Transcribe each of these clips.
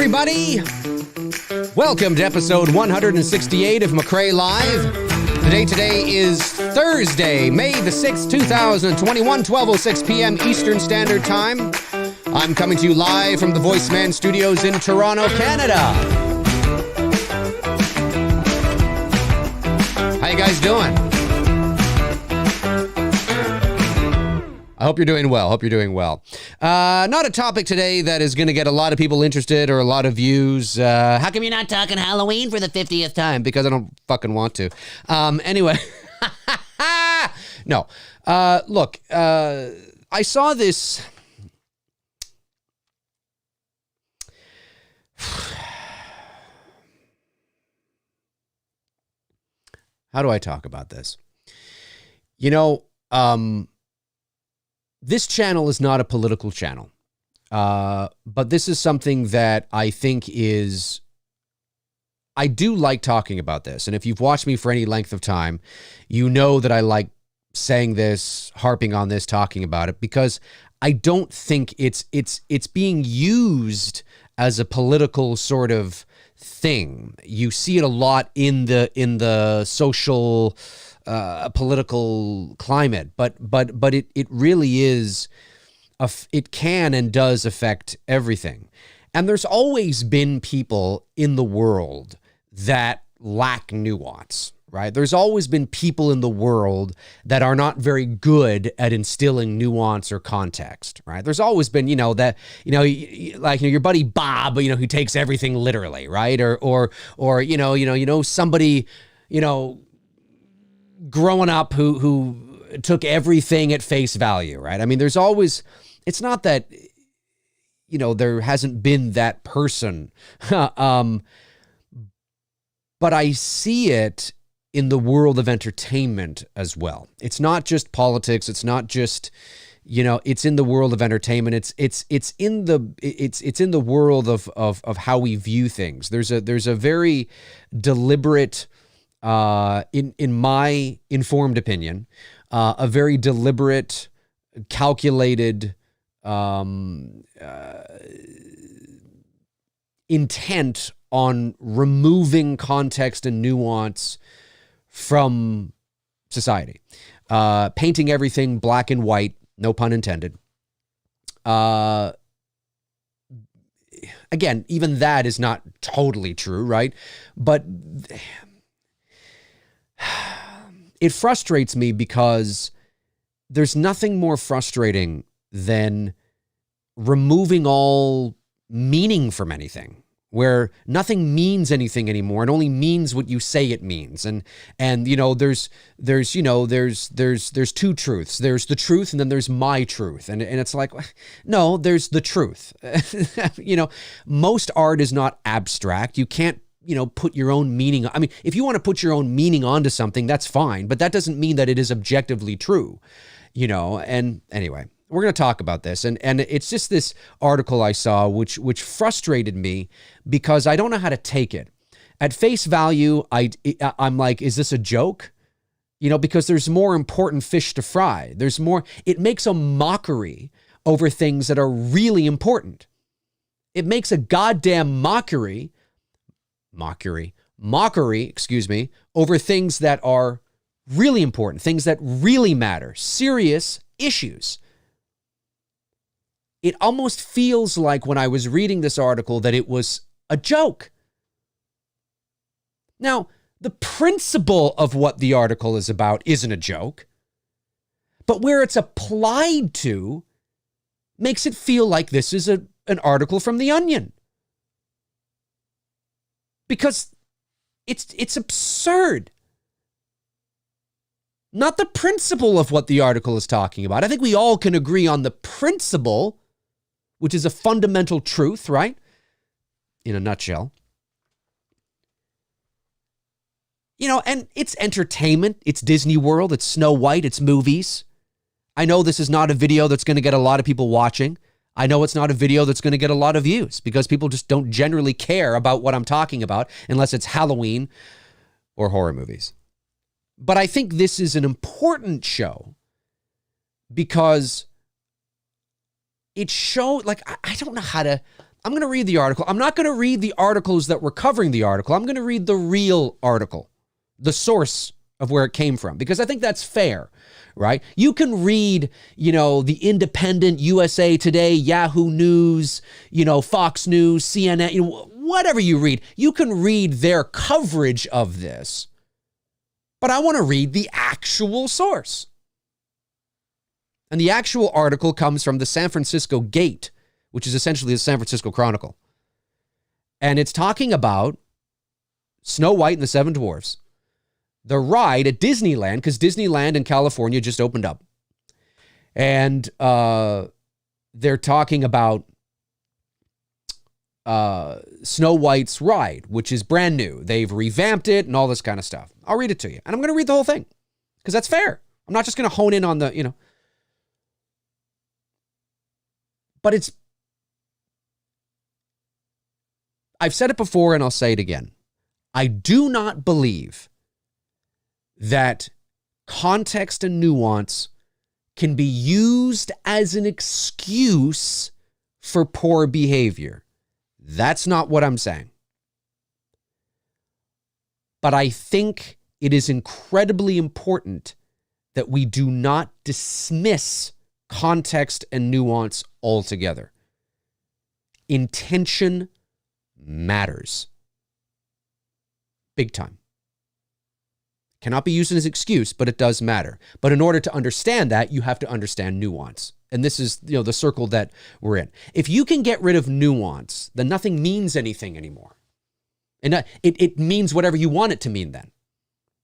everybody. Welcome to episode 168 of McRae Live. The date today is Thursday, May the 6th, 2021, 12:06 p.m. Eastern Standard Time. I'm coming to you live from the VoiceMann Studios in Toronto, Canada. How you guys doing? I hope you're doing well. Not a topic today that is going to get a lot of people interested or a lot of views. How come you're not talking Halloween for the 50th time? Because I don't fucking want to. Anyway. No. Look, I saw this. How do I talk about this? You know, this channel is not a political channel, but this is something that I think is, I do like talking about this. And if you've watched me for any length of time, you know that I like saying this, harping on this, talking about it, because I don't think it's being used as a political sort of thing. You see it a lot in the social political climate, but it really is, it can and does affect everything. And there's always been people in the world that lack nuance, right? There's always been people in the world that are not very good at instilling nuance or context, right? There's always been, like your buddy Bob, who takes everything literally, right? Or somebody, growing up who took everything at face value, right? I mean, there's always, it's not that, there hasn't been that person, but I see it in the world of entertainment as well. It's not just politics. It's not just, it's in the world of entertainment. It's in the world of how we view things. There's a very deliberate, in my informed opinion, a very deliberate, calculated intent on removing context and nuance from society, painting everything black and white, no pun intended. Again, even that is not totally true, right? But it frustrates me because there's nothing more frustrating than removing all meaning from anything, where nothing means anything anymore. It only means what you say it means. And there's two truths. There's the truth and then there's my truth. And it's like, no, there's the truth. Most art is not abstract. You can't, put your own meaning. I mean, if you want to put your own meaning onto something, that's fine, but that doesn't mean that it is objectively true, and anyway, we're going to talk about this. And it's just this article I saw, which frustrated me because I don't know how to take it. At face value, I'm like, is this a joke? Because there's more important fish to fry. There's more, it makes a mockery over things that are really important. It makes a goddamn mockery, over things that are really important, things that really matter, serious issues. It almost feels like when I was reading this article that it was a joke. Now, the principle of what the article is about isn't a joke, but where it's applied to makes it feel like this is an article from The Onion. Because it's absurd. Not the principle of what the article is talking about. I think we all can agree on the principle, which is a fundamental truth, right? In a nutshell. And it's entertainment. It's Disney World. It's Snow White. It's movies. I know this is not a video that's going to get a lot of people watching. I know it's not a video that's going to get a lot of views because people just don't generally care about what I'm talking about unless it's Halloween or horror movies. But I think this is an important show because it showed, like, I don't know how to I'm going to read the article. I'm not going to read the articles that were covering the article. I'm going to read the real article, the source of where it came from, because I think that's fair, right? You can read, the Independent, USA Today, Yahoo News, Fox News, CNN, whatever you read. You can read their coverage of this, but I want to read the actual source. And the actual article comes from the San Francisco Gate, which is essentially the San Francisco Chronicle. And it's talking about Snow White and the Seven Dwarfs, the ride at Disneyland, because Disneyland in California just opened up. And they're talking about Snow White's ride, which is brand new. They've revamped it and all this kind of stuff. I'll read it to you. And I'm going to read the whole thing because that's fair. I'm not just going to hone in on the, But I've said it before and I'll say it again. I do not believe that context and nuance can be used as an excuse for poor behavior. That's not what I'm saying. But I think it is incredibly important that we do not dismiss context and nuance altogether. Intention matters. Big time. Cannot be used as an excuse, but it does matter. But in order to understand that, you have to understand nuance. And this is, the circle that we're in. If you can get rid of nuance, then nothing means anything anymore. And it means whatever you want it to mean then.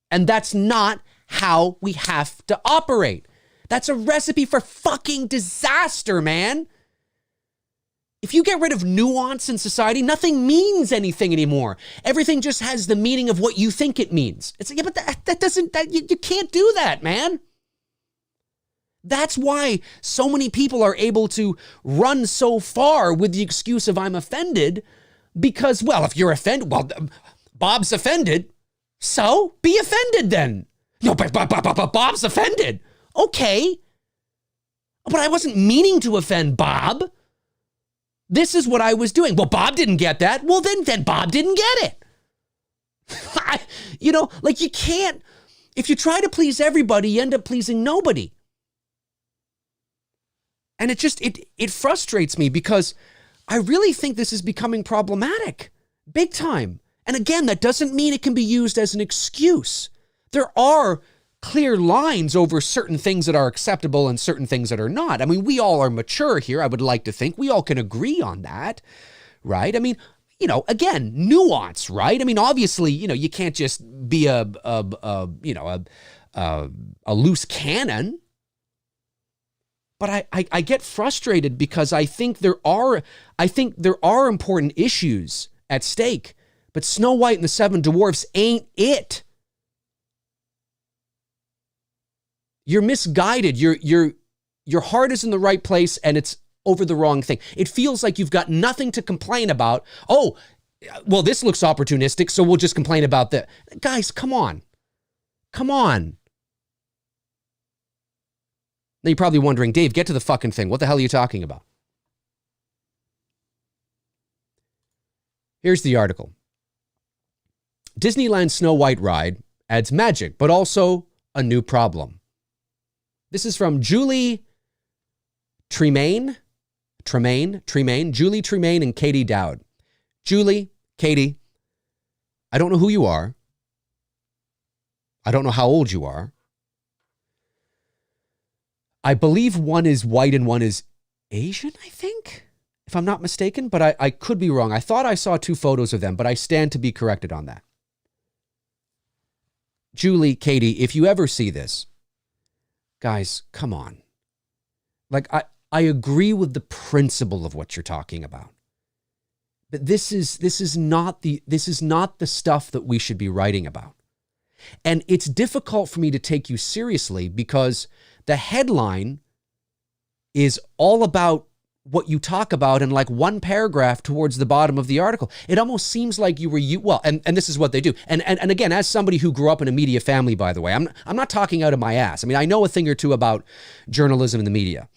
And that's not how we have to operate. That's a recipe for fucking disaster, man. If you get rid of nuance in society, nothing means anything anymore. Everything just has the meaning of what you think it means. It's like, yeah, but you can't do that, man. That's why so many people are able to run so far with the excuse of I'm offended because, well, if you're offended, well, Bob's offended, so be offended then. No, but Bob's offended. Okay. But I wasn't meaning to offend Bob. This is what I was doing. Well, Bob didn't get that. Well, then Bob didn't get it. You can't, if you try to please everybody, you end up pleasing nobody. And it frustrates me because I really think this is becoming problematic, big time. And again, that doesn't mean it can be used as an excuse. There are clear lines over certain things that are acceptable and certain things that are not. I mean, we all are mature here. I would like to think we all can agree on that, right? I mean, again, nuance, right? I mean, obviously, you can't just be a loose cannon. But I get frustrated because I think there are important issues at stake. But Snow White and the Seven Dwarfs ain't it. You're misguided. Your heart is in the right place and it's over the wrong thing. It feels like you've got nothing to complain about. Oh, well, this looks opportunistic, so we'll just complain about that. Guys, come on. Come on. Now you're probably wondering, Dave, get to the fucking thing. What the hell are you talking about? Here's the article. Disneyland Snow White ride adds magic, but also a new problem. This is from Julie Tremaine, Julie Tremaine and Katie Dowd. Julie, Katie, I don't know who you are. I don't know how old you are. I believe one is white and one is Asian, I think, if I'm not mistaken, but I could be wrong. I thought I saw two photos of them, but I stand to be corrected on that. Julie, Katie, if you ever see this, guys, come on. Like, I agree with the principle of what you're talking about. But this is not the stuff that we should be writing about. And it's difficult for me to take you seriously because the headline is all about what you talk about in like one paragraph towards the bottom of the article. It almost seems like and this is what they do. And again, as somebody who grew up in a media family, by the way, I'm not talking out of my ass. I mean, I know a thing or two about journalism and the media.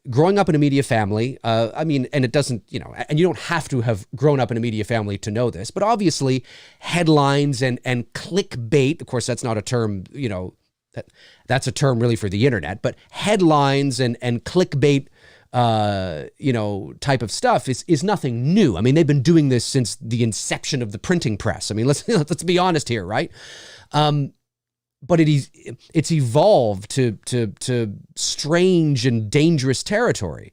Growing up in a media family, and it doesn't, and you don't have to have grown up in a media family to know this, but obviously headlines and clickbait, of course, that's not a term, that's a term really for the internet, but headlines and clickbait, type of stuff is nothing new. I mean, they've been doing this since the inception of the printing press. I mean, let's be honest here, right? But it's evolved to strange and dangerous territory.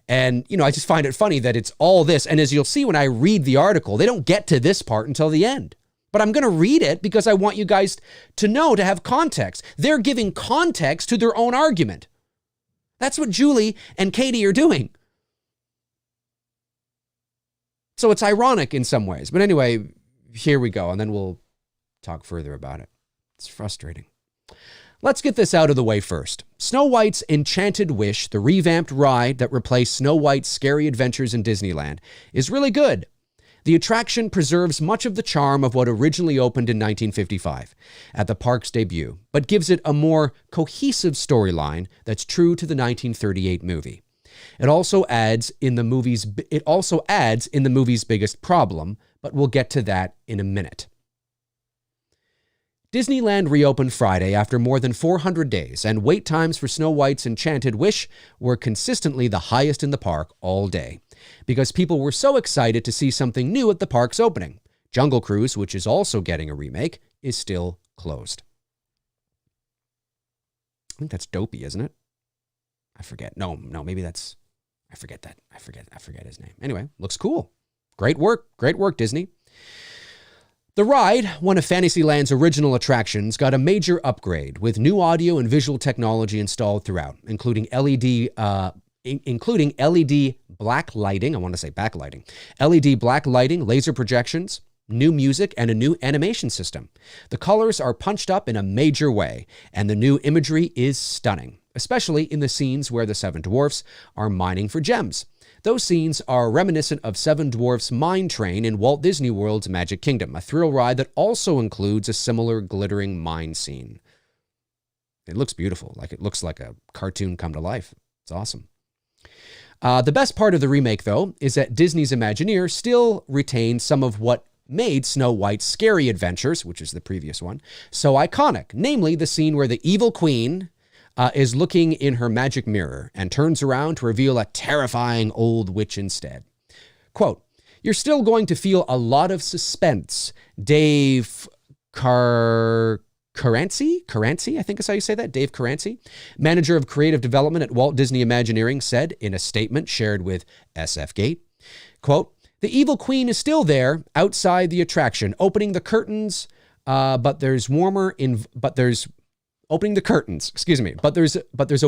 And, I just find it funny that it's all this. And as you'll see when I read the article, they don't get to this part until the end. But I'm going to read it because I want you guys to know, to have context. They're giving context to their own argument. That's what Julie and Katie are doing. So it's ironic in some ways. But anyway, here we go. And then we'll talk further about it. It's frustrating. Let's get this out of the way first. Snow White's Enchanted Wish, the revamped ride that replaced Snow White's Scary Adventures in Disneyland, is really good. The attraction preserves much of the charm of what originally opened in 1955 at the park's debut, but gives it a more cohesive storyline that's true to the 1938 movie. It also adds in the movie's biggest problem, but we'll get to that in a minute. Disneyland reopened Friday after more than 400 days, and wait times for Snow White's Enchanted Wish were consistently the highest in the park all day, because people were so excited to see something new at the park's opening. Jungle Cruise, which is also getting a remake, is still closed. I think that's Dopey, isn't it? I forget. No, maybe that's... I forget that. I forget his name. Anyway, looks cool. Great work, Disney. The ride, one of Fantasyland's original attractions, got a major upgrade with new audio and visual technology installed throughout, including LED black lighting. I want to say backlighting. LED black lighting, laser projections, new music, and a new animation system. The colors are punched up in a major way, and the new imagery is stunning, especially in the scenes where the Seven Dwarfs are mining for gems. Those scenes are reminiscent of Seven Dwarfs' Mine Train in Walt Disney World's Magic Kingdom, a thrill ride that also includes a similar glittering mine scene. It looks beautiful, it looks like a cartoon come to life. It's awesome. The best part of the remake, though, is that Disney's Imagineer still retained some of what made Snow White's Scary Adventures, which is the previous one, so iconic, namely the scene where the evil queen is looking in her magic mirror and turns around to reveal a terrifying old witch instead. Quote, "You're still going to feel a lot of suspense," Dave Caranci, I think is how you say that, Dave Caranci, manager of creative development at Walt Disney Imagineering, said in a statement shared with SFGATE. Quote, "The evil queen is still there outside the attraction, opening the curtains, but there's a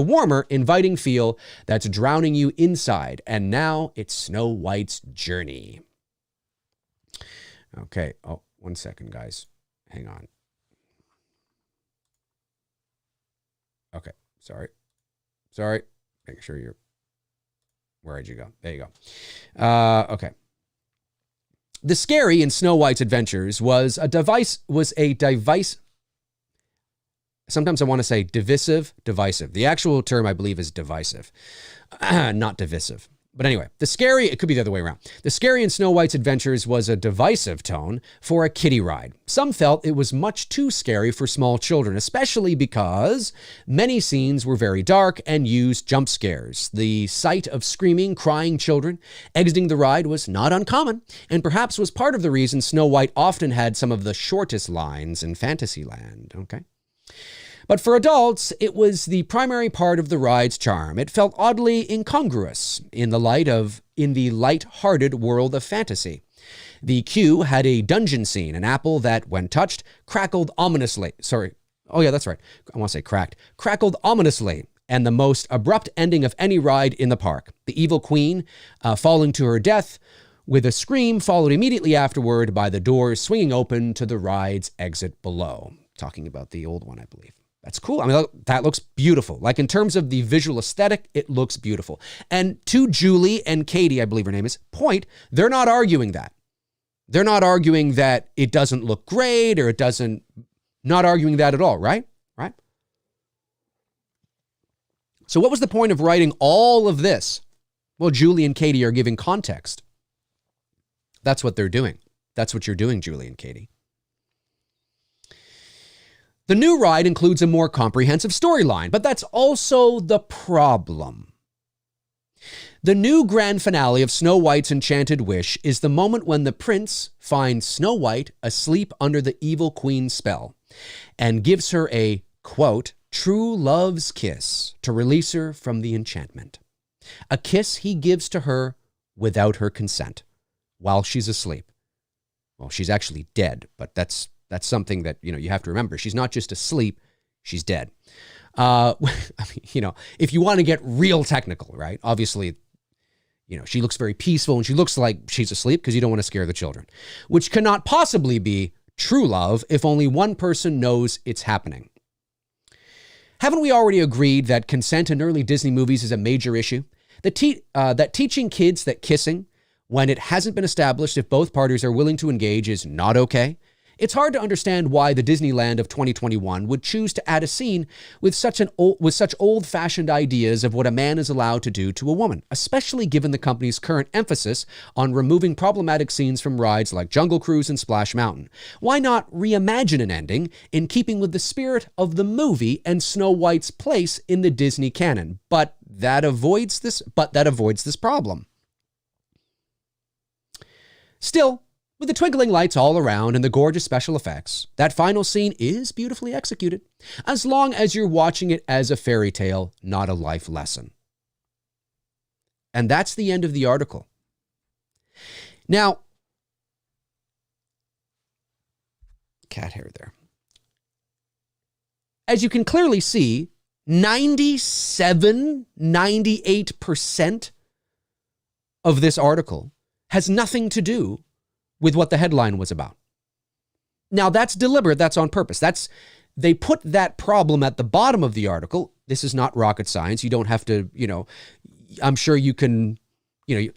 warmer, inviting feel that's drowning you inside. And now it's Snow White's journey." Okay. Oh, 1 second, guys. Hang on. Okay. Sorry. Make sure you're... Where did you go? There you go. Okay. The scary in Snow White's Adventures was a device. Sometimes I want to say divisive. The actual term, I believe, is divisive, not divisive. But anyway, it could be the other way around. The scary in Snow White's Adventures was a divisive tone for a kiddie ride. Some felt it was much too scary for small children, especially because many scenes were very dark and used jump scares. The sight of screaming, crying children exiting the ride was not uncommon, and perhaps was part of the reason Snow White often had some of the shortest lines in Fantasyland. Okay. But for adults, it was the primary part of the ride's charm. It felt oddly incongruous in the light-hearted world of fantasy. The queue had a dungeon scene, an apple that, when touched, crackled ominously. Sorry. Oh yeah, that's right. I want to say cracked. Crackled ominously, and the most abrupt ending of any ride in the park. The evil queen falling to her death with a scream followed immediately afterward by the doors swinging open to the ride's exit below. Talking about the old one, I believe. That's cool. I mean, that looks beautiful. Like in terms of the visual aesthetic, it looks beautiful. And to Julie and Katie, I believe her name is, point, they're not arguing that. They're not arguing that it doesn't look great or not arguing that at all, right? Right? So what was the point of writing all of this? Well, Julie and Katie are giving context. That's what they're doing. That's what you're doing, Julie and Katie. The new ride includes a more comprehensive storyline, but that's also the problem. The new grand finale of Snow White's Enchanted Wish is the moment when the prince finds Snow White asleep under the evil queen's spell and gives her a, quote, true love's kiss to release her from the enchantment. A kiss he gives to her without her consent while she's asleep. Well, she's actually dead, but that's something that, you have to remember. She's not just asleep, she's dead. I mean, if you want to get real technical, right? Obviously, she looks very peaceful and she looks like she's asleep because you don't want to scare the children, which cannot possibly be true love if only one person knows it's happening. Haven't we already agreed that consent in early Disney movies is a major issue? That teaching kids that kissing, when it hasn't been established if both parties are willing to engage, is not okay? It's hard to understand why the Disneyland of 2021 would choose to add a scene with such old-fashioned ideas of what a man is allowed to do to a woman, especially given the company's current emphasis on removing problematic scenes from rides like Jungle Cruise and Splash Mountain. Why not reimagine an ending in keeping with the spirit of the movie and Snow White's place in the Disney canon? But that avoids this problem. Still, with the twinkling lights all around and the gorgeous special effects, that final scene is beautifully executed, as long as you're watching it as a fairy tale, not a life lesson. And that's the end of the article. Now, cat hair there. As you can clearly see, 98% of this article has nothing to do with what the headline was about. Now, that's deliberate. That's on purpose. They put that problem at the bottom of the article. This is not rocket science. You don't have to, I'm sure you can, you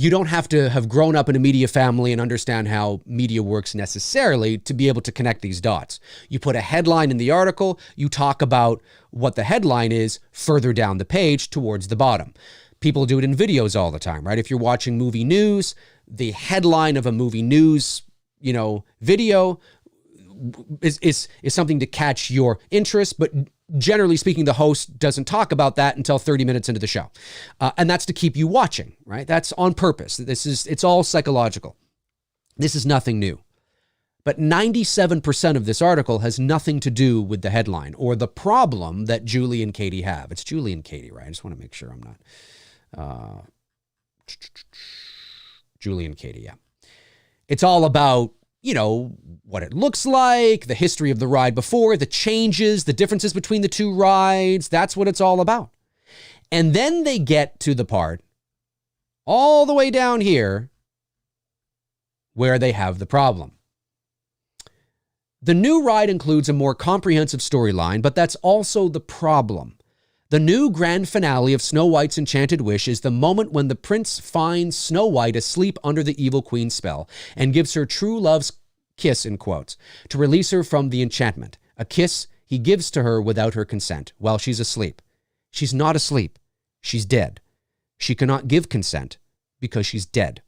don't have to have grown up in a media family and understand how media works necessarily to be able to connect these dots. You put a headline in the article, you talk about what the headline is further down the page towards the bottom. People do it in videos all the time, right? If you're watching movie news, the headline of a movie news, video is something to catch your interest, but generally speaking, the host doesn't talk about that until 30 minutes into the show. And that's to keep you watching, right? That's on purpose. It's all psychological. This is nothing new. But 97% of this article has nothing to do with the headline or the problem that Julie and Katie have. It's Julie and Katie, right? I just want to make sure I'm not... Julie and Katie, yeah. It's all about, what it looks like, the history of the ride before, the changes, the differences between the two rides. That's what it's all about. And then they get to the part all the way down here where they have the problem. The new ride includes a more comprehensive storyline, but that's also the problem. The new grand finale of Snow White's Enchanted Wish is the moment when the prince finds Snow White asleep under the evil queen's spell and gives her true love's kiss, in quotes, to release her from the enchantment. A kiss he gives to her without her consent while she's asleep. She's not asleep. She's dead. She cannot give consent because she's dead.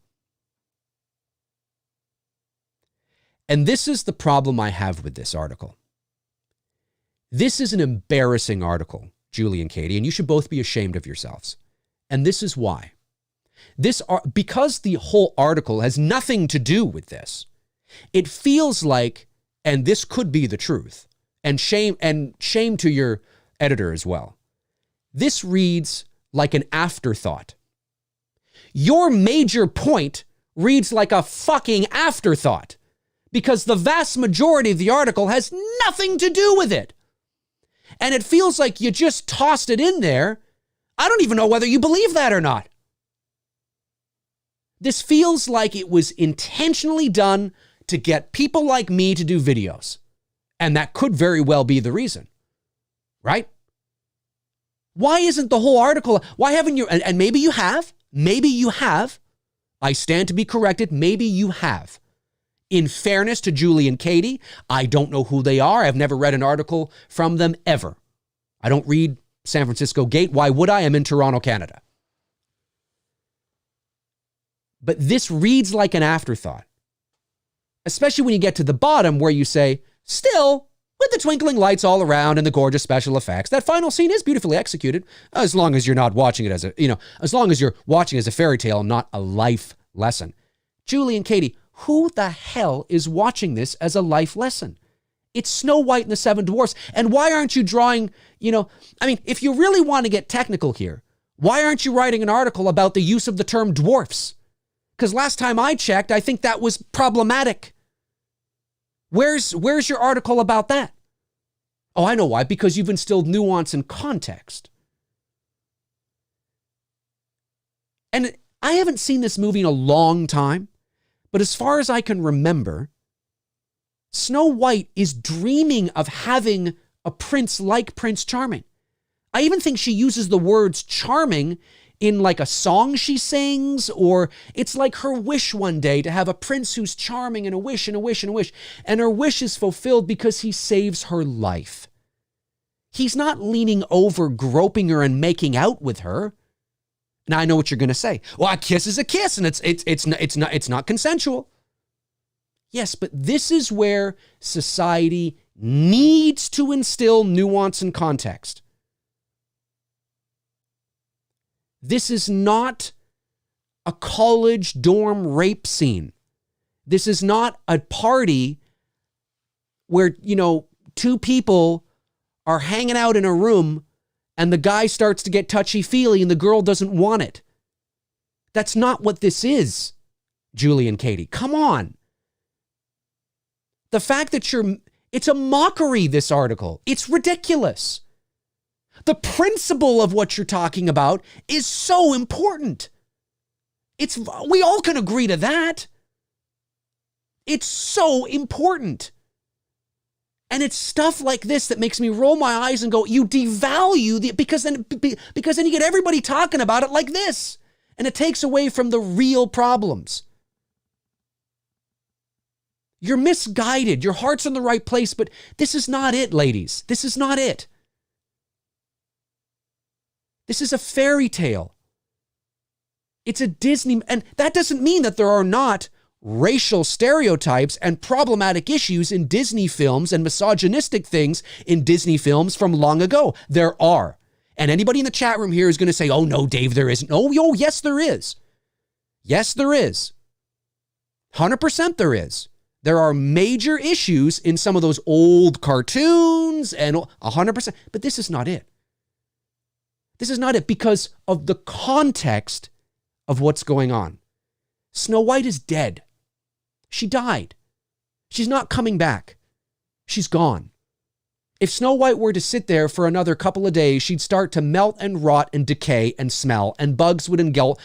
And this is the problem I have with this article. This is an embarrassing article, Julie and Katie, and you should both be ashamed of yourselves. And this is why. Because the whole article has nothing to do with this, it feels like, and this could be the truth, and shame to your editor as well, this reads like an afterthought. Your major point reads like a fucking afterthought because the vast majority of the article has nothing to do with it. And it feels like you just tossed it in there. I don't even know whether you believe that or not. This feels like it was intentionally done to get people like me to do videos. And that could very well be the reason. right? Why isn't the whole article, why haven't you, and maybe you have, I stand to be corrected, maybe you have. In fairness to Julie and Katie, I don't know who they are. I've never read an article from them ever. I don't read San Francisco Gate. Why would I? I'm in Toronto, Canada. But this reads like an afterthought, especially when you get to the bottom where you say, still, with the twinkling lights all around and the gorgeous special effects, that final scene is beautifully executed, as long as you're not watching it as as long as you're watching it as a fairy tale, not a life lesson. Julie and Katie, who the hell is watching this as a life lesson? It's Snow White and the Seven Dwarfs. And why aren't you drawing, if you really want to get technical here, why aren't you writing an article about the use of the term dwarfs? Because last time I checked, I think that was problematic. Where's your article about that? Oh, I know why. Because you've instilled nuance and context. And I haven't seen this movie in a long time, but as far as I can remember, Snow White is dreaming of having a prince like Prince Charming. I even think she uses the words charming in like a song she sings, or it's like her wish one day to have a prince who's charming, and a wish and a wish and a wish. And her wish is fulfilled because he saves her life. He's not leaning over, groping her and making out with her. Now I know what you're going to say. Well, a kiss is a kiss, and it's not consensual. Yes, but this is where society needs to instill nuance and context. This is not a college dorm rape scene. This is not a party where, two people are hanging out in a room and the guy starts to get touchy-feely and the girl doesn't want it. That's not what this is, Julie and Katie. Come on. The fact that it's a mockery, this article. It's ridiculous. The principle of what you're talking about is so important. We all can agree to that. It's so important. And it's stuff like this that makes me roll my eyes and go, you devalue because then you get everybody talking about it like this. And it takes away from the real problems. You're misguided. Your heart's in the right place, but this is not it, ladies. This is not it. This is a fairy tale. It's a Disney, and that doesn't mean that there are not racial stereotypes and problematic issues in Disney films and misogynistic things in Disney films from long ago. There are. And anybody in the chat room here is going to say, oh, no, Dave, there isn't. Oh, yes, there is. Yes, there is. 100% there is. There are major issues in some of those old cartoons and 100%, but this is not it. This is not it because of the context of what's going on. Snow White is dead. She died. She's not coming back. She's gone. If Snow White were to sit there for another couple of days, she'd start to melt and rot and decay and smell, and bugs would engulf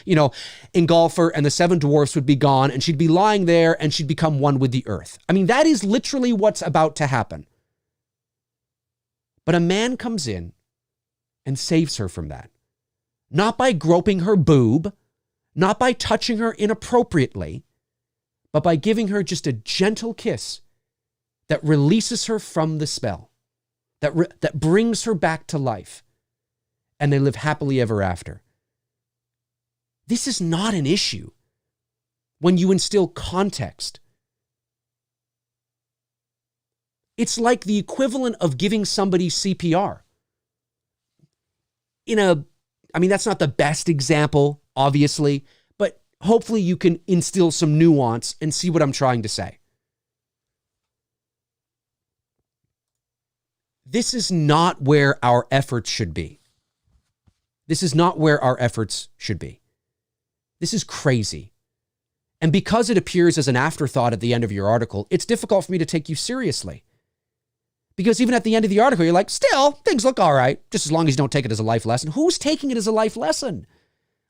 her, and the seven dwarfs would be gone, and she'd be lying there, and she'd become one with the earth. I mean, that is literally what's about to happen. But a man comes in and saves her from that. Not by groping her boob, not by touching her inappropriately, but by giving her just a gentle kiss that releases her from the spell, that brings her back to life, and they live happily ever after. This is not an issue when you instill context. It's like the equivalent of giving somebody CPR. That's not the best example, obviously, but hopefully you can instill some nuance and see what I'm trying to say. This is not where our efforts should be. This is not where our efforts should be. This is crazy. And because it appears as an afterthought at the end of your article, it's difficult for me to take you seriously. Because even at the end of the article, you're like, still, things look all right, just as long as you don't take it as a life lesson. Who's taking it as a life lesson?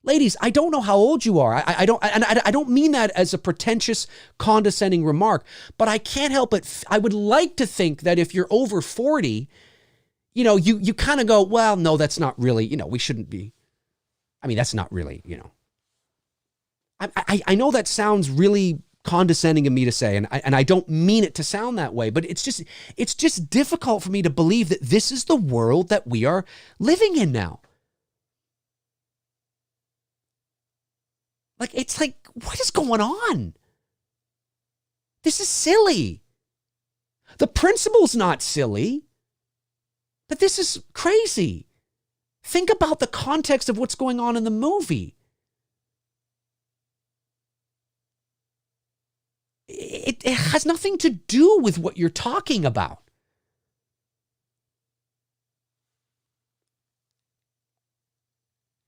Ladies, I don't know how old you are. I don't mean that as a pretentious, condescending remark, but I can't help it. I would like to think that if you're over 40, you kind of go, well, no, that's not really, we shouldn't be. I mean, that's not really, I know that sounds really condescending of me to say, and I don't mean it to sound that way, but it's just difficult for me to believe that this is the world that we are living in now. Like, it's like, what is going on? This is silly. The principle's not silly, but this is crazy. Think about the context of what's going on in the movie. It has nothing to do with what you're talking about.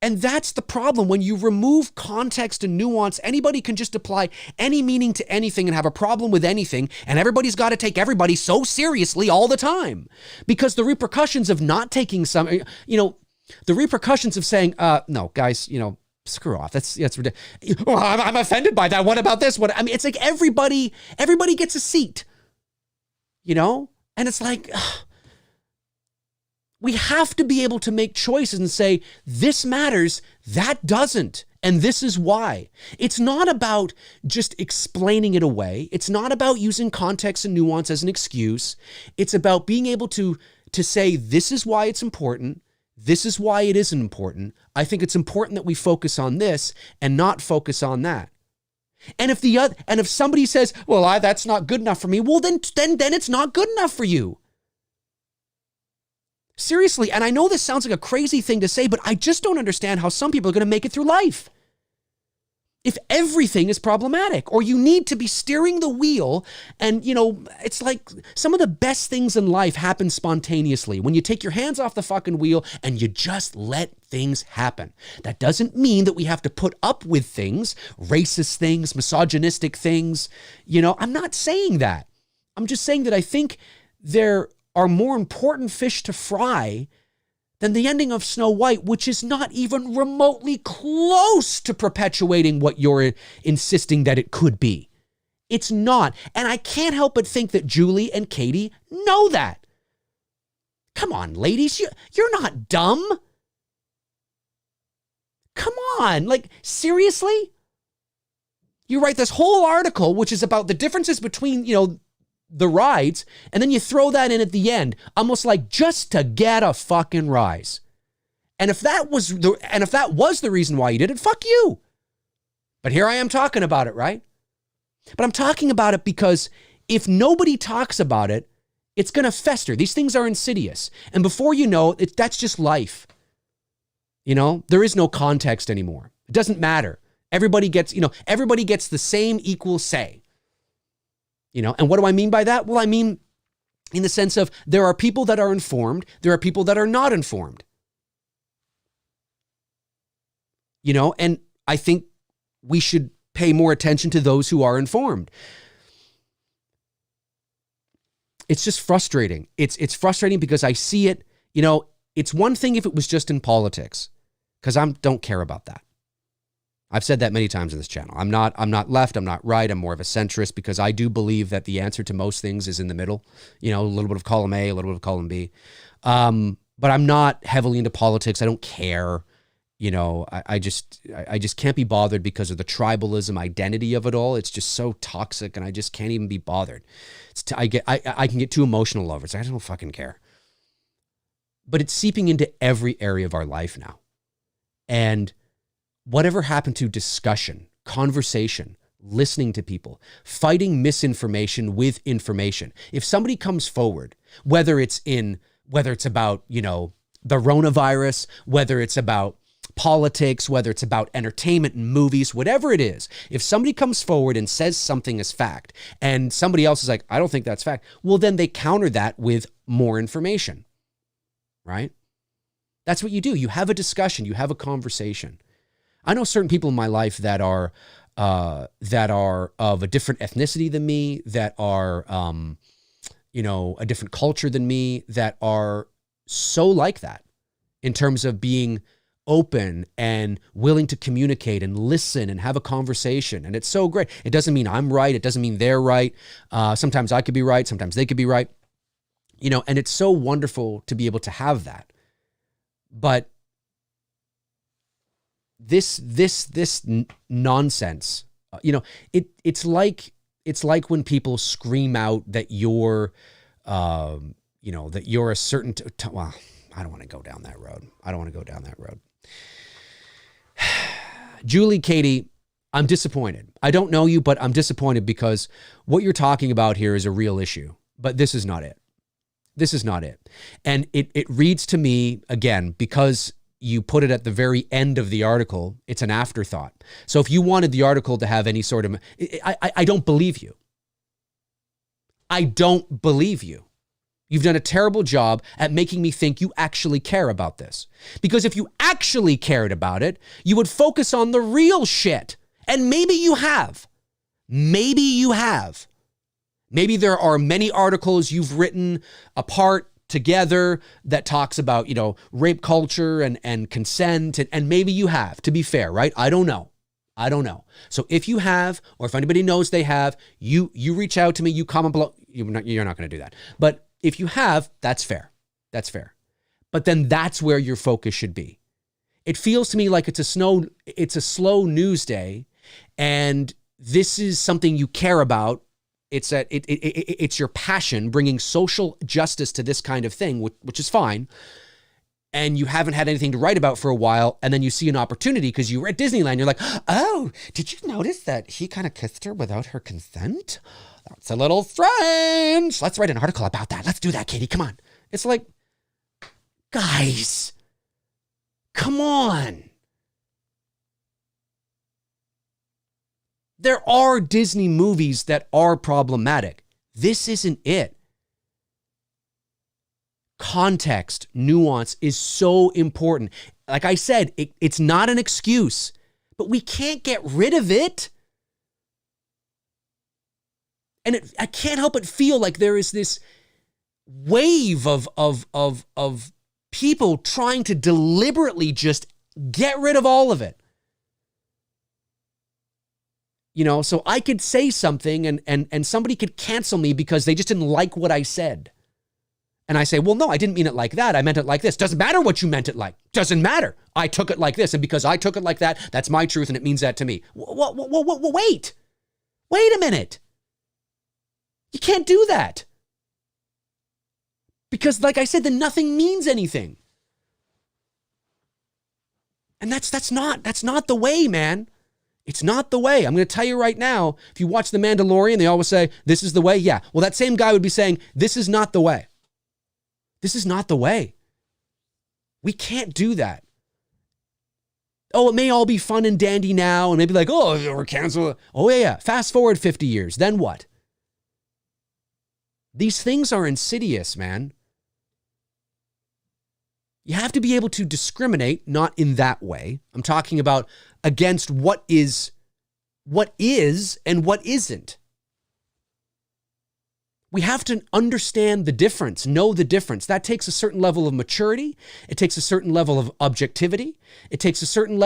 And that's the problem. When you remove context and nuance, anybody can just apply any meaning to anything and have a problem with anything, and everybody's got to take everybody so seriously all the time. Because the repercussions of not taking some, the repercussions of saying, no, guys, screw off. That's ridiculous. Oh, I'm offended by that. What about this? It's like everybody gets a seat, and it's like, we have to be able to make choices and say, this matters, that doesn't, and this is why. It's not about just explaining it away. It's not about using context and nuance as an excuse. It's about being able to say, this is why it's important. This is why it isn't important. I think it's important that we focus on this and not focus on that. And if somebody says, well, that's not good enough for me, well, then it's not good enough for you. Seriously, and I know this sounds like a crazy thing to say, but I just don't understand how some people are going to make it through life. If everything is problematic, or you need to be steering the wheel, and, it's like some of the best things in life happen spontaneously when you take your hands off the fucking wheel and you just let things happen. That doesn't mean that we have to put up with things, racist things, misogynistic things. I'm not saying that. I'm just saying that I think there are more important fish to fry than the ending of Snow White, which is not even remotely close to perpetuating what you're insisting that it could be. It's not. And I can't help but think that Julie and Katie know that. Come on, ladies, you're not dumb. Come on, seriously? You write this whole article, which is about the differences between, the rides, and then you throw that in at the end, almost like just to get a fucking rise. And if that was the reason why you did it, fuck you. But here I am talking about it, right? But I'm talking about it because if nobody talks about it, it's going to fester. These things are insidious. And before you know it, that's just life. There is no context anymore. It doesn't matter. Everybody gets the same equal say. And what do I mean by that? Well, I mean in the sense of there are people that are informed, there are people that are not informed. And I think we should pay more attention to those who are informed. It's just frustrating. It's frustrating because I see it, it's one thing if it was just in politics, because I don't care about that. I've said that many times in this channel. I'm not left, I'm not right, I'm more of a centrist because I do believe that the answer to most things is in the middle. A little bit of column A, a little bit of column B. But I'm not heavily into politics. I don't care. I just can't be bothered because of the tribalism identity of it all. It's just so toxic and I just can't even be bothered. I can get too emotional over it. So I don't fucking care. But it's seeping into every area of our life now. And whatever happened to discussion, conversation, listening to people, fighting misinformation with information? If somebody comes forward, whether it's about, the coronavirus, whether it's about politics, whether it's about entertainment and movies, whatever it is, if somebody comes forward and says something is fact and somebody else is like, I don't think that's fact, well, then they counter that with more information, right? That's what you do. You have a discussion, you have a conversation. I know certain people in my life that are of a different ethnicity than me, that are, a different culture than me, that are so like that in terms of being open and willing to communicate and listen and have a conversation. And it's so great. It doesn't mean I'm right. It doesn't mean they're right. Sometimes I could be right. Sometimes they could be right. and it's so wonderful to be able to have that. But this nonsense, it's like when people scream out that you're, that you're a certain, well, I don't want to go down that road. Julie, Katie, I'm disappointed. I don't know you, but I'm disappointed because what you're talking about here is a real issue, but this is not it. And it reads to me, again, because you put it at the very end of the article, it's an afterthought. So if you wanted the article to have any sort of, I don't believe you. I don't believe you. You've done a terrible job at making me think you actually care about this. Because if you actually cared about it, you would focus on the real shit. And maybe you have. Maybe there are many articles you've written apart together that talks about, rape culture and consent. And maybe you have, to be fair, right? I don't know. So if you have, or if anybody knows they have, you reach out to me, you comment below. You're not going to do that. But if you have, that's fair. But then that's where your focus should be. It feels to me like it's a slow news day, and this is something you care about. It's your passion, bringing social justice to this kind of thing, which is fine. And you haven't had anything to write about for a while, and then you see an opportunity because you were at Disneyland. You're like, oh, did you notice that he kind of kissed her without her consent? That's a little strange. Let's write an article about that. Let's do that, Katie. Come on. It's like, guys, come on. There are Disney movies that are problematic. This isn't it. Context, nuance is so important. Like I said, it's not an excuse, but we can't get rid of it. And I can't help but feel like there is this wave of people trying to deliberately just get rid of all of it. So I could say something and somebody could cancel me because they just didn't like what I said. And I say, well, no, I didn't mean it like that. I meant it like this. Doesn't matter what you meant it like. Doesn't matter. I took it like this. And because I took it like that, that's my truth and it means that to me. Wait a minute. You can't do that. Because like I said, then nothing means anything. And that's not the way, man. It's not the way. I'm going to tell you right now, if you watch The Mandalorian, they always say, this is the way. Yeah. Well, that same guy would be saying, this is not the way. This is not the way. We can't do that. Oh, it may all be fun and dandy now, and maybe like, oh, we're canceled. Oh, yeah. Fast forward 50 years. Then what? These things are insidious, man. You have to be able to discriminate, not in that way. I'm talking about against what is and what isn't. We have to understand the difference, know the difference. That takes a certain level of maturity. It takes a certain level of objectivity. It takes a certain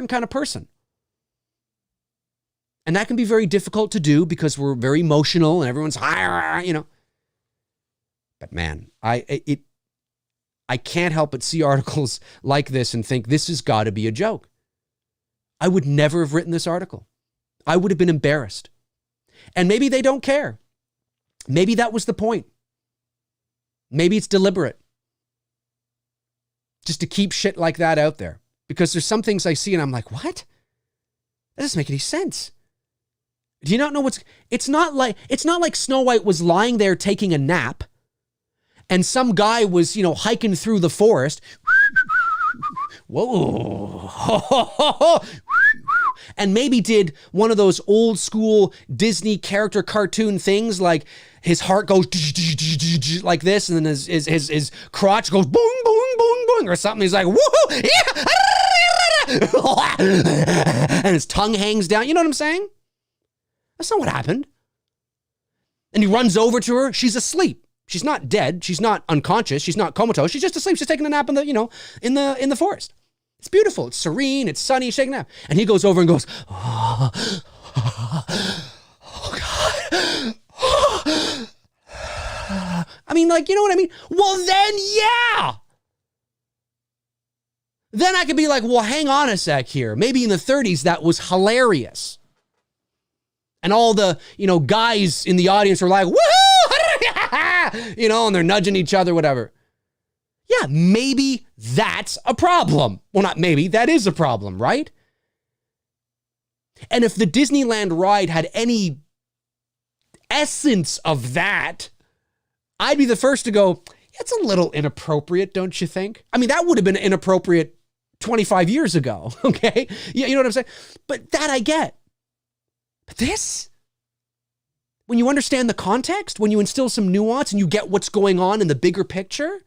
kind of person. And that can be very difficult to do because we're very emotional and everyone's high, But man, I can't help but see articles like this and think this has got to be a joke. I would never have written this article. I would have been embarrassed. And maybe they don't care. Maybe that was the point. Maybe it's deliberate. Just to keep shit like that out there. Because there's some things I see and I'm like, what? That doesn't make any sense. Do you not know it's not like Snow White was lying there taking a nap and some guy was, hiking through the forest. Whoa. And maybe did one of those old school Disney character cartoon things, like his heart goes like this, and then his crotch goes boom, boom, boom, boom, or something. He's like, woohoo, yeah, and his tongue hangs down. You know what I'm saying? That's not what happened. And he runs over to her. She's asleep. She's not dead. She's not unconscious. She's not comatose. She's just asleep. She's taking a nap in the forest. It's beautiful. It's serene. It's sunny. She's taking a nap. And he goes over and goes, oh God. I mean, mean? Like, you know what I mean? Well, then, yeah. Then I could be like, well, hang on a sec here. Maybe in the 30s, that was hilarious. And all the, guys in the audience are like, woohoo! And they're nudging each other, whatever. Yeah, maybe that's a problem. Well, not maybe, that is a problem, right? And if the Disneyland ride had any essence of that, I'd be the first to go, it's a little inappropriate, don't you think? I mean, that would have been inappropriate 25 years ago, okay? You know what I'm saying? But that I get. But this, when you understand the context, when you instill some nuance and you get what's going on in the bigger picture,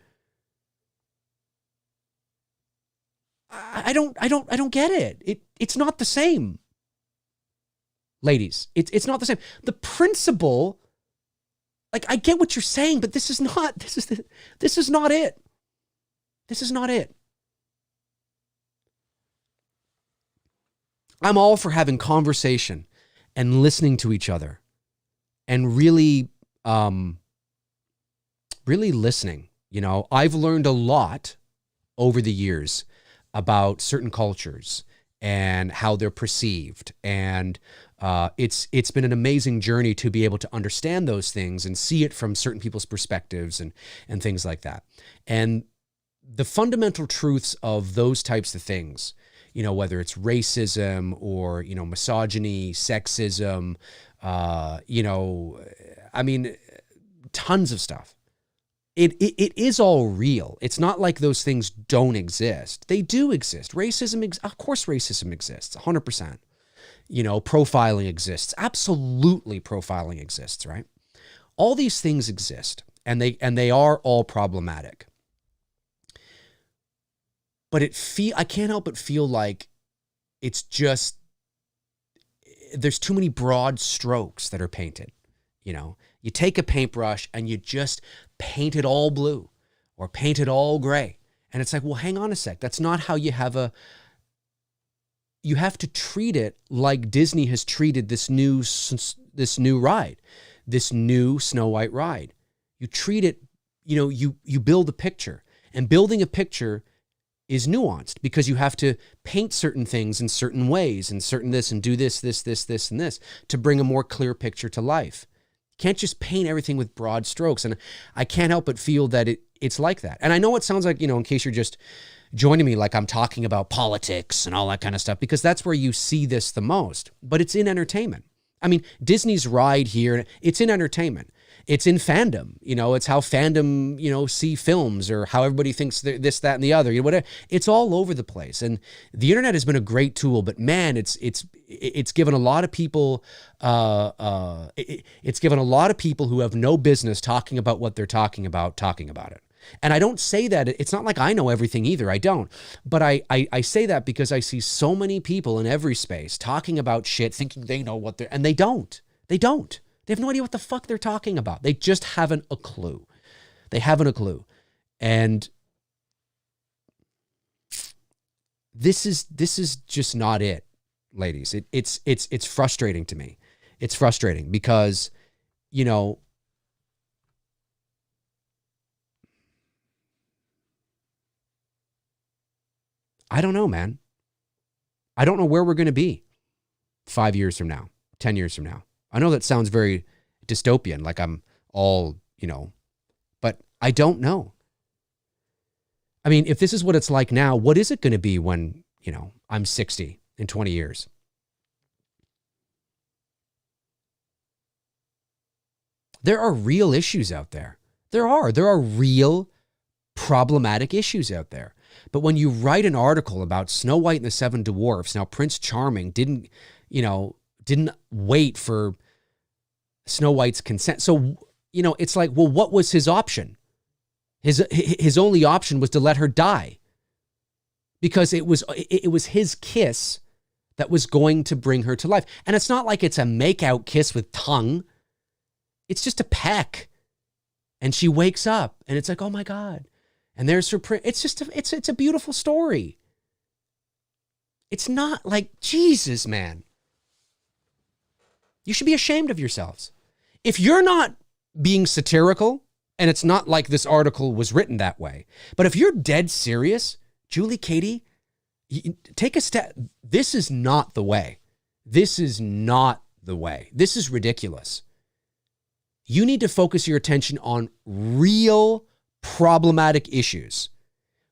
I don't get it. It's not the same. Ladies, it's not the same. The principle, like, I get what you're saying, but this is not it. This is not it. I'm all for having conversation and listening to each other and really listening. I've learned a lot over the years about certain cultures and how they're perceived. And it's been an amazing journey to be able to understand those things and see it from certain people's perspectives and things like that. And the fundamental truths of those types of things, whether it's racism or, misogyny, sexism, I mean, tons of stuff. It is all real. It's not like those things don't exist. They do exist. Of course racism exists, 100%. Profiling exists. Absolutely profiling exists, right? All these things exist, and they are all problematic. But I can't help but feel like it's just, there's too many broad strokes that are painted. You take a paintbrush and you just paint it all blue or paint it all gray. And it's like, well, hang on a sec. That's not how you have to treat it like Disney has treated this new ride, this new Snow White ride. You treat it, you build a picture, and building a picture is nuanced because you have to paint certain things in certain ways and certain this and do this, and this to bring a more clear picture to life. You can't just paint everything with broad strokes. And I can't help but feel that it's like that. And I know it sounds like, in case you're just joining me, like I'm talking about politics and all that kind of stuff, because that's where you see this the most, but it's in entertainment. I mean, Disney's ride here, it's in entertainment. It's in fandom. It's how fandom, see films, or how everybody thinks this, that, and the other, whatever. It's all over the place. And the internet has been a great tool, but man, it's given a lot of people, it's given a lot of people who have no business talking about what they're talking about it. And I don't say that, it's not like I know everything either, I don't. But I say that because I see so many people in every space talking about shit, thinking they know what and they don't. They have no idea what the fuck they're talking about. They just haven't a clue. And this is just not it, ladies. It's frustrating to me. It's frustrating because, I don't know, man. I don't know where we're going to be 5 years from now, 10 years from now. I know that sounds very dystopian, like I'm all, but I don't know. I mean, if this is what it's like now, what is it going to be when, I'm 60 in 20 years? There are real issues out there. There are real problematic issues out there. But when you write an article about Snow White and the Seven Dwarfs, now Prince Charming didn't wait for Snow White's consent. So, it's like, well, what was his option? His only option was to let her die, because it was his kiss that was going to bring her to life. And it's not like it's a make-out kiss with tongue. It's just a peck. And she wakes up and it's like, oh my God. And there's her prince. It's just, it's a beautiful story. It's not like, Jesus, man. You should be ashamed of yourselves. If you're not being satirical And it's not like this article was written that way. But if you're dead serious, Julie, Katie, take a step. This is not the way. This is not the way. This is ridiculous. You need to focus your attention on real problematic issues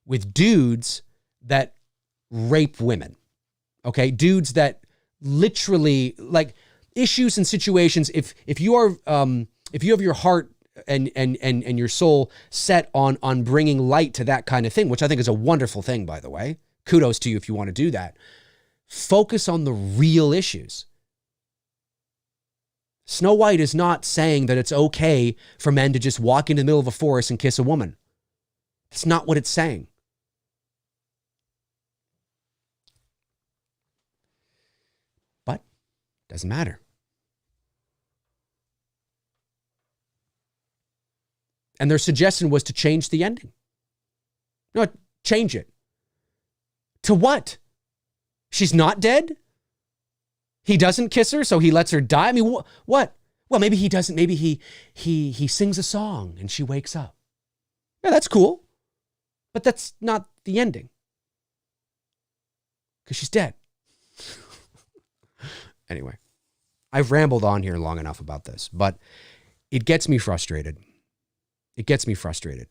with dudes that rape women. Okay? Dudes that literally, like, issues and situations. If you have your heart and your soul set on bringing light to that kind of thing, which I think is a wonderful thing, by the way. Kudos to you if you want to do that. Focus on the real issues. Snow White is not saying that it's okay for men to just walk into the middle of a forest and kiss a woman. That's not what it's saying. But doesn't matter. And their suggestion was to change the ending. No, change it. To what? She's not dead? He doesn't kiss her, so he lets her die? I mean, what? Well, maybe he doesn't. Maybe he sings a song and she wakes up. Yeah, that's cool. But that's not the ending. Because she's dead. Anyway, I've rambled on here long enough about this, but it gets me frustrated. It gets me frustrated.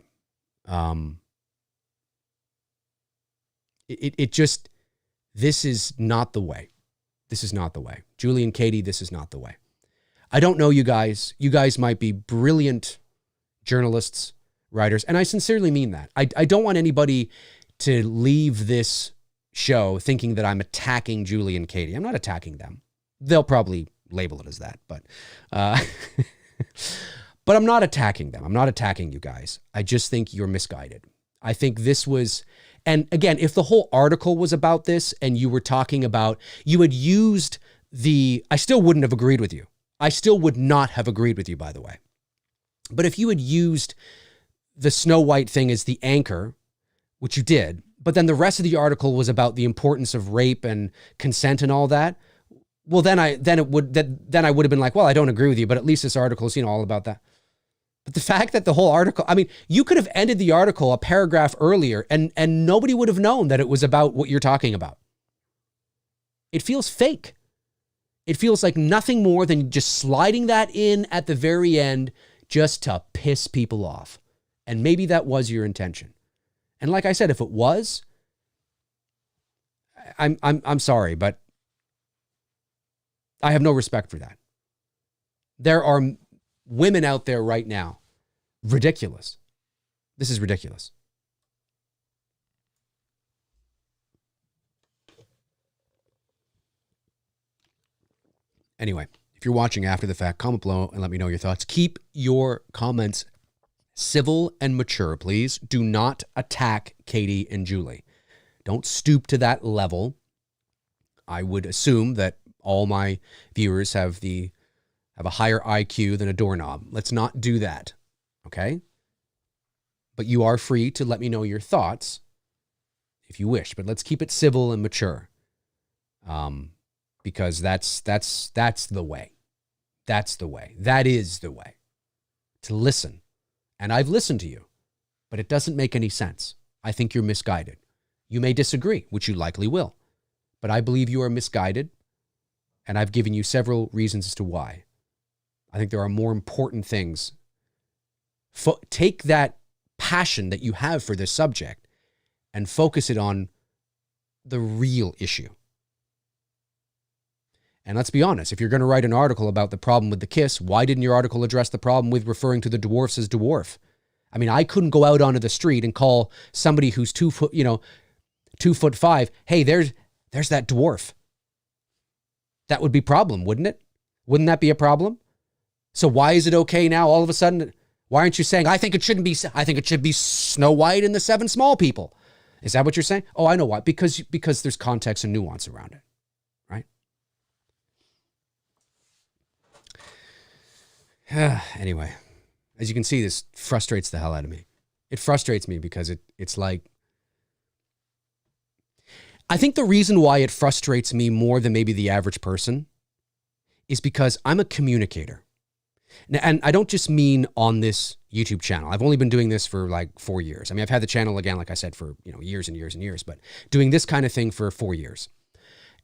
It just, this is not the way. This is not the way. Julie and Katie, this is not the way. I don't know you guys. You guys might be brilliant journalists, writers, and I sincerely mean that. I don't want anybody to leave this show thinking that I'm attacking Julie and Katie. I'm not attacking them. They'll probably label it as that, but but I'm not attacking them. I'm not attacking you guys. I just think you're misguided. I think this was, and again, if the whole article was about this and you were talking about, you had used I still wouldn't have agreed with you. I still would not have agreed with you, by the way. But if you had used the Snow White thing as the anchor, which you did, but then the rest of the article was about the importance of rape and consent and all that, well, then I would have been like, well, I don't agree with you, but at least this article is, all about that. But the fact that the whole article, I mean, you could have ended the article a paragraph earlier and nobody would have known that it was about what you're talking about. It feels fake. It feels like nothing more than just sliding that in at the very end just to piss people off. And maybe that was your intention. And like I said, if it was, I'm sorry, but I have no respect for that. There are women out there right now. Ridiculous. This is ridiculous. Anyway, if you're watching after the fact, comment below and let me know your thoughts. Keep your comments civil and mature, please. Do not attack Katie and Julie. Don't stoop to that level. I would assume that all my viewers have a higher IQ than a doorknob. Let's not do that, okay? But you are free to let me know your thoughts if you wish. But let's keep it civil and mature, because that's the way. That's the way. That is the way to listen. And I've listened to you, but it doesn't make any sense. I think you're misguided. You may disagree, which you likely will, but I believe you are misguided, and I've given you several reasons as to why. I think there are more important things. Take that passion that you have for this subject and focus it on the real issue. And let's be honest, if you're going to write an article about the problem with the kiss, why didn't your article address the problem with referring to the dwarfs as dwarf? I mean, I couldn't go out onto the street and call somebody who's 2'5", hey, there's that dwarf. That would be a problem, wouldn't it? Wouldn't that be a problem? So why is it okay now all of a sudden? Why aren't you saying, I think it should be Snow White and the Seven Small People? Is that what you're saying? Oh, I know why. Because there's context and nuance around it, right? Anyway, as you can see, this frustrates the hell out of me. It frustrates me because it's like, I think the reason why it frustrates me more than maybe the average person is because I'm a communicator. And I don't just mean on this YouTube channel. I've only been doing this for like 4 years. I mean, I've had the channel again, like I said, for years and years and years, but doing this kind of thing for 4 years.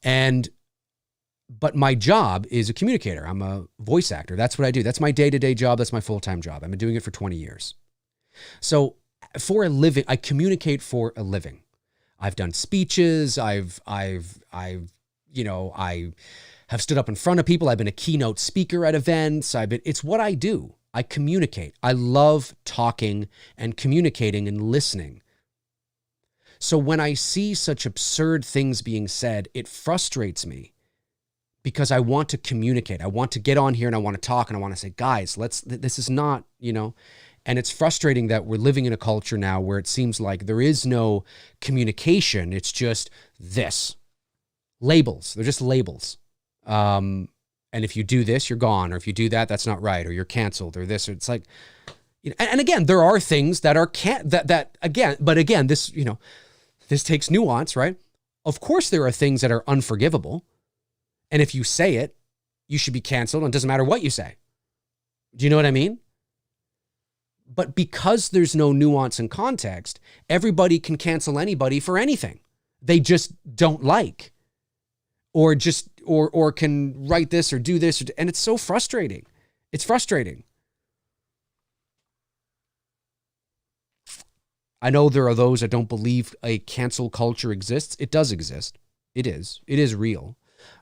But my job is a communicator. I'm a voice actor. That's what I do. That's my day-to-day job. That's my full-time job. I've been doing it for 20 years. So for a living, I communicate for a living. I've done speeches. I have stood up in front of people. I've been a keynote speaker at events. It's what I do. I communicate. I love talking and communicating and listening. So when I see such absurd things being said, it frustrates me because I want to communicate. I want to get on here and I want to talk and I want to say, guys, this is not, and it's frustrating that we're living in a culture now where it seems like there is no communication. It's just this. Labels. They're just labels. And if you do this, you're gone. Or if you do that, that's not right. Or you're canceled or this. Or it's like, and again, there are things that are this takes nuance, right? Of course, there are things that are unforgivable. And if you say it, you should be canceled. And it doesn't matter what you say. Do you know what I mean? But because there's no nuance and context, everybody can cancel anybody for anything they just don't like. Or can write this or do this. And it's so frustrating. It's frustrating. I know there are those that don't believe a cancel culture exists. It does exist. It is. It is real.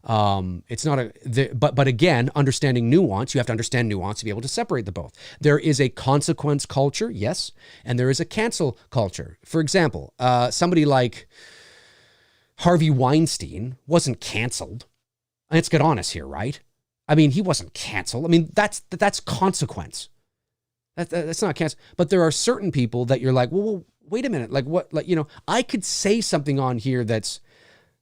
It's not but again, understanding nuance, you have to understand nuance to be able to separate the both. There is a consequence culture, yes, and there is a cancel culture. For example, somebody like Harvey Weinstein wasn't canceled. Let's get honest here, right? I mean, he wasn't canceled. I mean, that's consequence. That's not cancel. But there are certain people that you're like, well, wait a minute. Like what? Like, I could say something on here that's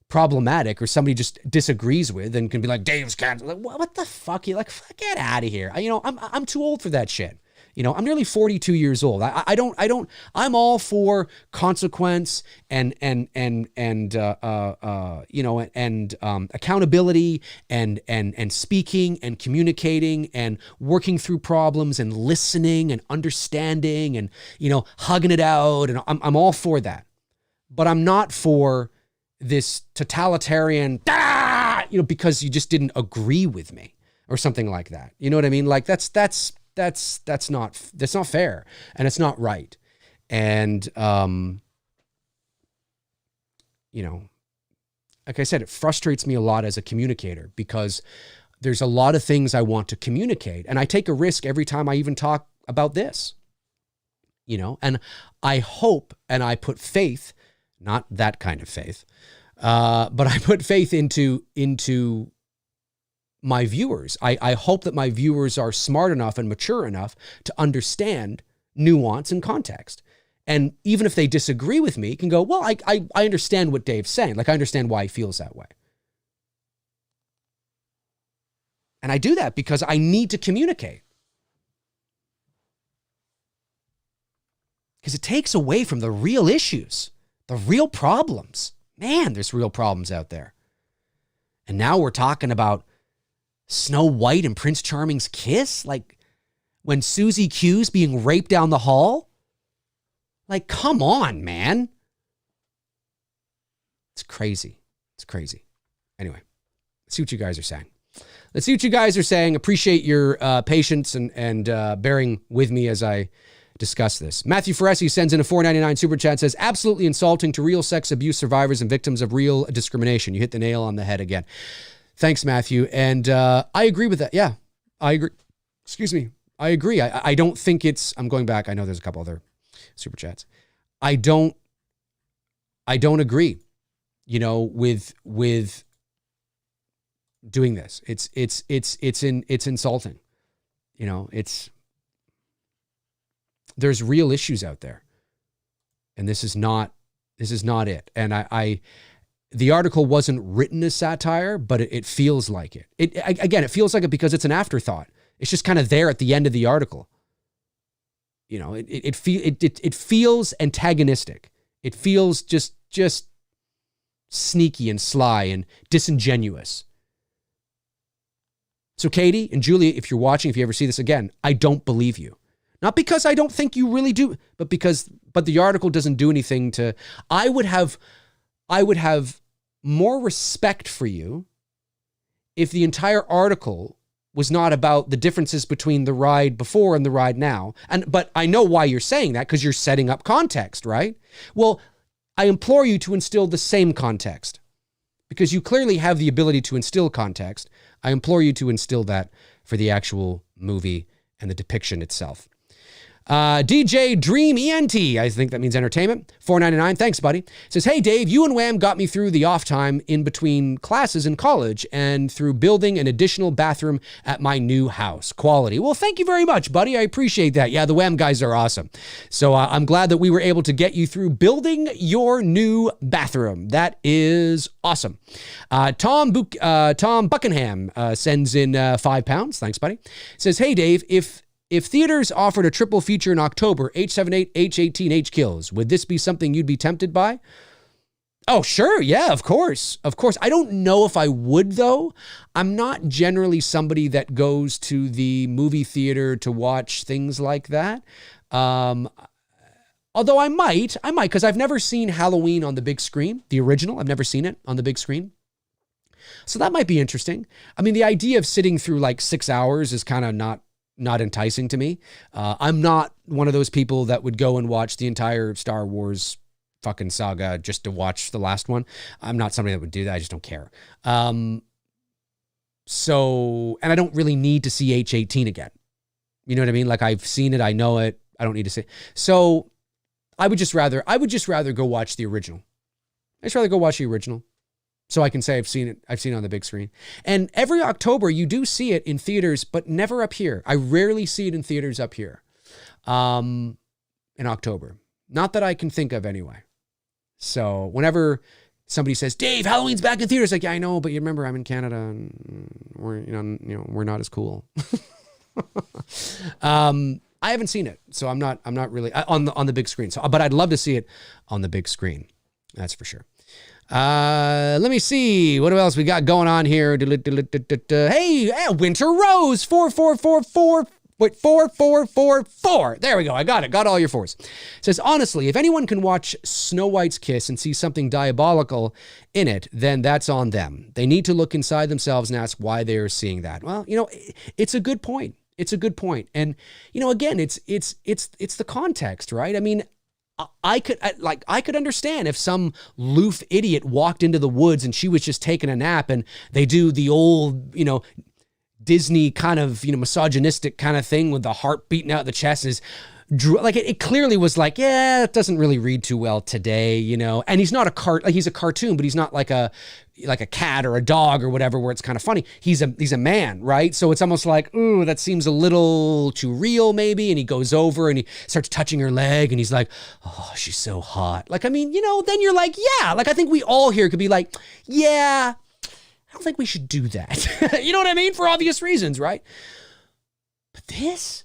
problematic or somebody just disagrees with and can be like, Dave's canceled. Like, what the fuck? You like, get out of here. I'm too old for that shit. I'm nearly 42 years old. I'm all for consequence and accountability and speaking and communicating and working through problems and listening and understanding and, hugging it out. And I'm all for that, but I'm not for this totalitarian, because you just didn't agree with me or something like that. You know what I mean? Like that's not fair and it's not right. And, like I said, it frustrates me a lot as a communicator because there's a lot of things I want to communicate and I take a risk every time I even talk about this, and I hope and I put faith, not that kind of faith, but I put faith into my viewers. I hope that my viewers are smart enough and mature enough to understand nuance and context. And even if they disagree with me, can go, well, I understand what Dave's saying. Like, I understand why he feels that way. And I do that because I need to communicate. Because it takes away from the real issues, the real problems. Man, there's real problems out there. And now we're talking about Snow White and Prince Charming's kiss? Like when Susie Q's being raped down the hall? Like, come on, man. It's crazy. It's crazy. Anyway, let's see what you guys are saying. Appreciate your patience and bearing with me as I discuss this. Matthew Ferresi sends in a $4.99 super chat, says, absolutely insulting to real sex abuse survivors and victims of real discrimination. You hit the nail on the head again. Thanks, Matthew. And I agree with that. Yeah, I agree. Excuse me. I agree. I don't think I'm going back. I know there's a couple other super chats. I don't agree, with doing this. It's insulting. There's real issues out there. And this is not it. And the article wasn't written as satire, but it feels like it. It feels like it because it's an afterthought. It's just kind of there at the end of the article. It feels antagonistic. It feels just sneaky and sly and disingenuous. So Katie and Julia, if you're watching, if you ever see this again, I don't believe you. Not because I don't think you really do, but the article doesn't do anything to, I would have more respect for you if the entire article was not about the differences between the ride before and the ride now. But I know why you're saying that, because you're setting up context, right? Well, I implore you to instill the same context, because you clearly have the ability to instill context. I implore you to instill that for the actual movie and the depiction itself. DJ Dream ENT, I think that means entertainment, $4.99. Thanks, buddy. Says, hey, Dave, you and Wham got me through the off time in between classes in college and through building an additional bathroom at my new house. Quality. Well, thank you very much, buddy. I appreciate that. Yeah, the Wham guys are awesome. So I'm glad that we were able to get you through building your new bathroom. That is awesome. Tom Buckingham sends in £5. Thanks, buddy. Says, hey, Dave, if theaters offered a triple feature in October, H78, H18, H Kills, would this be something you'd be tempted by? Oh, sure. Yeah, of course. Of course. I don't know if I would, though. I'm not generally somebody that goes to the movie theater to watch things like that. Although I might, because I've never seen Halloween on the big screen, the original. I've never seen it on the big screen. So that might be interesting. I mean, the idea of sitting through like 6 hours is kind of not enticing to me. I'm not one of those people that would go and watch the entire Star Wars fucking saga just to watch the last one. I'm not somebody that would do that. I just don't care. And I don't really need to see H18 again. You know what I mean? Like, I've seen it. I know it. I don't need to see it. So I would just rather go watch the original. I'd just rather go watch the original. So I can say I've seen it on the big screen. And every October, you do see it in theaters, but never up here. I rarely see it in theaters up here in October. Not that I can think of anyway. So whenever somebody says, Dave, Halloween's back in theaters, like, yeah, I know, but you remember I'm in Canada and we're not as cool. I haven't seen it, so I'm not really on the big screen. So, but I'd love to see it on the big screen. That's for sure. Let me see. What else we got going on here? Hey, Winter Rose, 4444. Wait, 4444. There we go. I got it. Got all your fours. It says, honestly, if anyone can watch Snow White's kiss and see something diabolical in it, then that's on them. They need to look inside themselves and ask why they're seeing that. Well, it's a good point. It's a good point. And, again, it's the context, right? I mean, I could understand if some loof idiot walked into the woods and she was just taking a nap and they do the old, Disney kind of, misogynistic kind of thing with the heart beating out the chest is like, it clearly was like, yeah, it doesn't really read too well today, and he's not he's a cartoon, but he's not like a cat or a dog or whatever, where it's kind of funny. He's a man, right? So it's almost like, ooh, that seems a little too real maybe. And he goes over and he starts touching her leg and he's like, oh, she's so hot. Like, I mean, then you're like, yeah, like, I think we all here could be like, yeah, I don't think we should do that. You know what I mean? For obvious reasons, right? But this,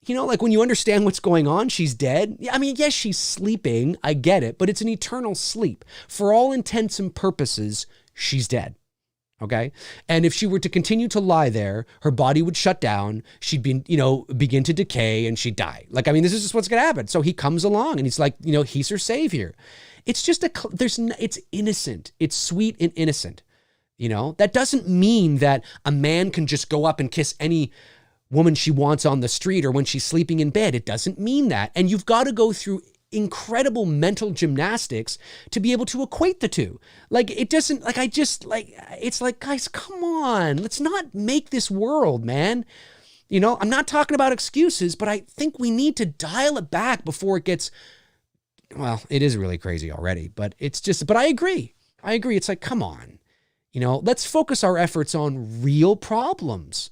like, when you understand what's going on, she's dead. I mean, yes, she's sleeping. I get it, but it's an eternal sleep. For all intents and purposes, she's dead. Okay? And if she were to continue to lie there, her body would shut down. She'd be, begin to decay and she'd die. Like, I mean, this is just what's going to happen. So he comes along and he's like, he's her savior. It's just it's innocent. It's sweet and innocent. That doesn't mean that a man can just go up and kiss any woman she wants on the street or when she's sleeping in bed. It doesn't mean that. And you've got to go through incredible mental gymnastics to be able to equate the two. Like, it doesn't, like, it's like, guys, come on, let's not make this world, man. I'm not talking about excuses, but I think we need to dial it back before it gets, well, it is really crazy already, but I agree. It's like, come on, let's focus our efforts on real problems.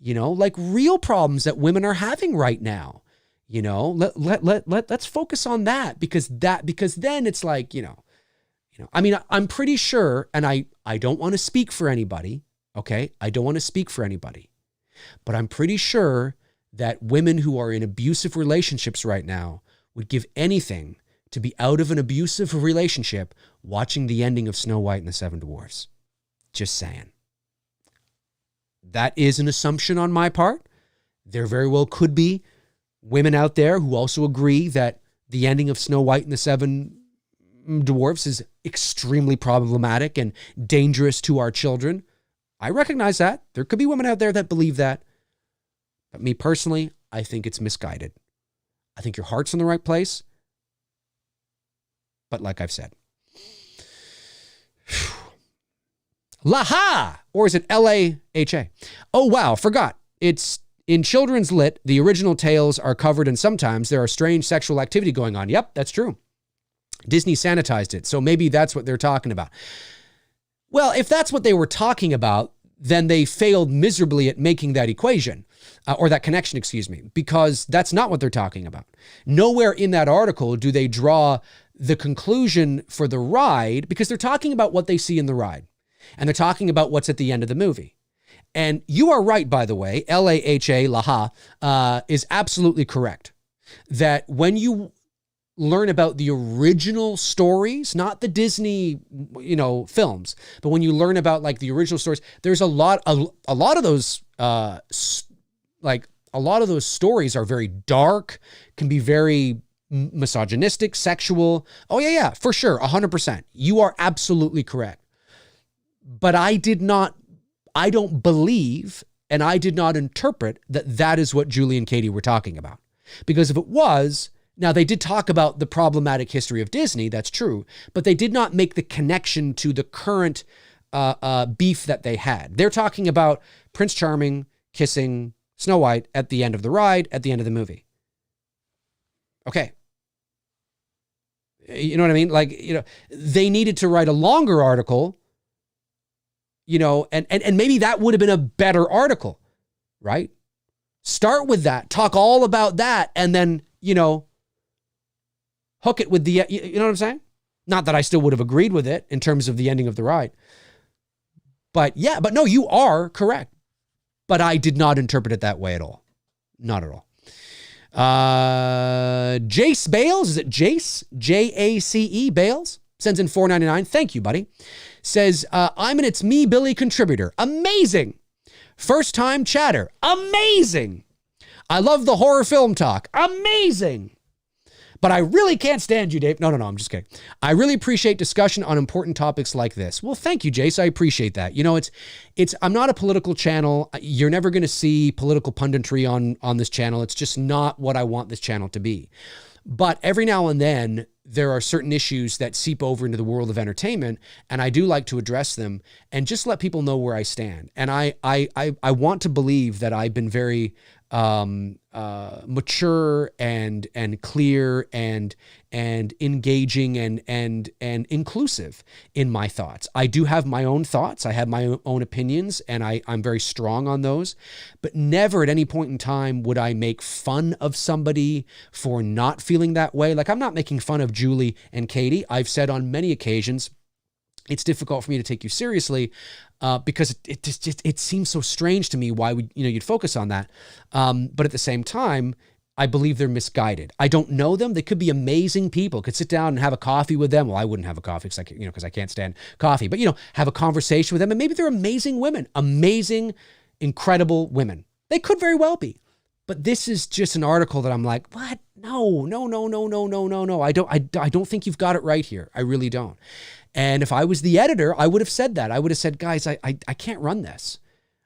Like real problems that women are having right now, let's focus on that because then it's like, I mean, I'm pretty sure, and I don't want to speak for anybody. Okay. I don't want to speak for anybody, but I'm pretty sure that women who are in abusive relationships right now would give anything to be out of an abusive relationship watching the ending of Snow White and the Seven Dwarfs. Just saying. That is an assumption on my part. There very well could be women out there who also agree that the ending of Snow White and the Seven Dwarfs is extremely problematic and dangerous to our children. I recognize that. There could be women out there that believe that. But me personally, I think it's misguided. I think your heart's in the right place. But like I've said, Laha, or is it L-A-H-A? Oh, wow, forgot. It's in children's lit. The original tales are covered and sometimes there are strange sexual activity going on. Yep, that's true. Disney sanitized it. So maybe that's what they're talking about. Well, if that's what they were talking about, then they failed miserably at making that equation or that connection, excuse me, because that's not what they're talking about. Nowhere in that article do they draw the conclusion for the ride because they're talking about what they see in the ride and they're talking about what's at the end of the movie. And you are right, by the way, L-A-H-A, Laha, is absolutely correct. That when you learn about the original stories, not the Disney, films, but when you learn about like the original stories, there's a lot of those, a lot of those stories are very dark, can be very misogynistic, sexual. Oh yeah, for sure. 100%. You are absolutely correct. But I don't believe, and I did not interpret that is what Julie and Katie were talking about. Because if it was, now, they did talk about the problematic history of Disney, that's true, but they did not make the connection to the current beef that they had. They're talking about Prince Charming kissing Snow White at the end of the ride, at the end of the movie. Okay. You know what I mean? They needed to write a longer article, and maybe that would have been a better article, right? Start with that, talk all about that, and then, hook it with the, you know what I'm saying? Not that I still would have agreed with it in terms of the ending of the ride. But no, you are correct. But I did not interpret it that way at all. Not at all. Jace Bales, is it Jace? J-A-C-E Bales? Sends in $4.99. Thank you, buddy. Says, I'm an It's Me, Billy contributor. Amazing. First time chatter. Amazing. I love the horror film talk. Amazing. But I really can't stand you, Dave. No, I'm just kidding. I really appreciate discussion on important topics like this. Well, thank you, Jace. I appreciate that. I'm not a political channel. You're never going to see political punditry on this channel. It's just not what I want this channel to be. But every now and then, there are certain issues that seep over into the world of entertainment, and I do like to address them and just let people know where I stand. And I want to believe that I've been very mature and clear and engaging and inclusive in my thoughts. I do have my own thoughts. I have my own opinions, and I'm very strong on those. But never at any point in time would I make fun of somebody for not feeling that way. Like, I'm not making fun of Julie and Katie. I've said on many occasions, it's difficult for me to take you seriously because it seems so strange to me why you'd focus on that. But at the same time, I believe they're misguided. I don't know them. They could be amazing people. Could sit down and have a coffee with them. Well, I wouldn't have a coffee because I can't stand coffee. But have a conversation with them, and maybe they're amazing women, amazing, incredible women. They could very well be. But this is just an article that I'm like, what? No. I don't think you've got it right here. I really don't. And if I was the editor, I would have said that. I would have said, guys, I can't run this.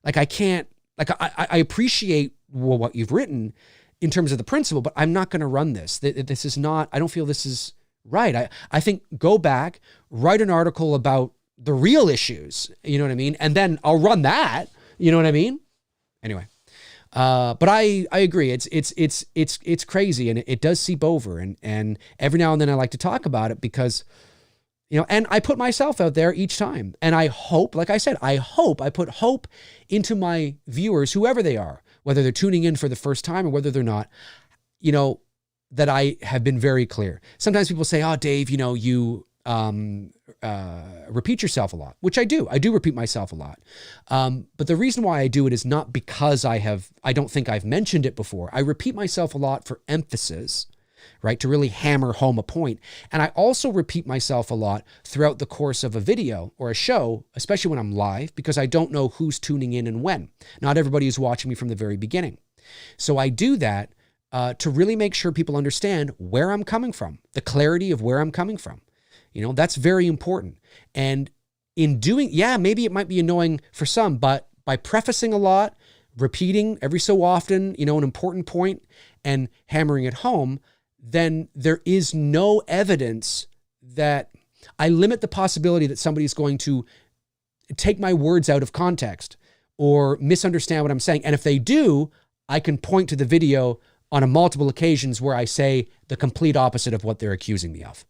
Like, I can't, like, I appreciate what you've written in terms of the principle, but I'm not going to run this. This is not, I don't feel this is right. I think go back, write an article about the real issues, you know what I mean? And then I'll run that, you know what I mean? Anyway. But I agree. It's crazy, and it does seep over, and every now and then I like to talk about it because, and I put myself out there each time, and I hope, like I said, I put hope into my viewers, whoever they are, whether they're tuning in for the first time or whether they're not, that I have been very clear. Sometimes people say, oh, Dave, you repeat yourself a lot, which I do. I do repeat myself a lot. But the reason why I do it is not because I don't think I've mentioned it before. I repeat myself a lot for emphasis right? To really hammer home a point. And I also repeat myself a lot throughout the course of a video or a show, especially when I'm live, because I don't know who's tuning in and when. Not everybody is watching me from the very beginning. So I do that to really make sure people understand where I'm coming from, the clarity of where I'm coming from. You know, that's very important. And in doing, yeah, maybe it might be annoying for some, but by prefacing a lot, repeating every so often, you know, an important point and hammering it home, then there is no evidence that I limit the possibility that somebody's going to take my words out of context or misunderstand what I'm saying. And if they do, I can point to the video on a multiple occasions where I say the complete opposite of what they're accusing me of.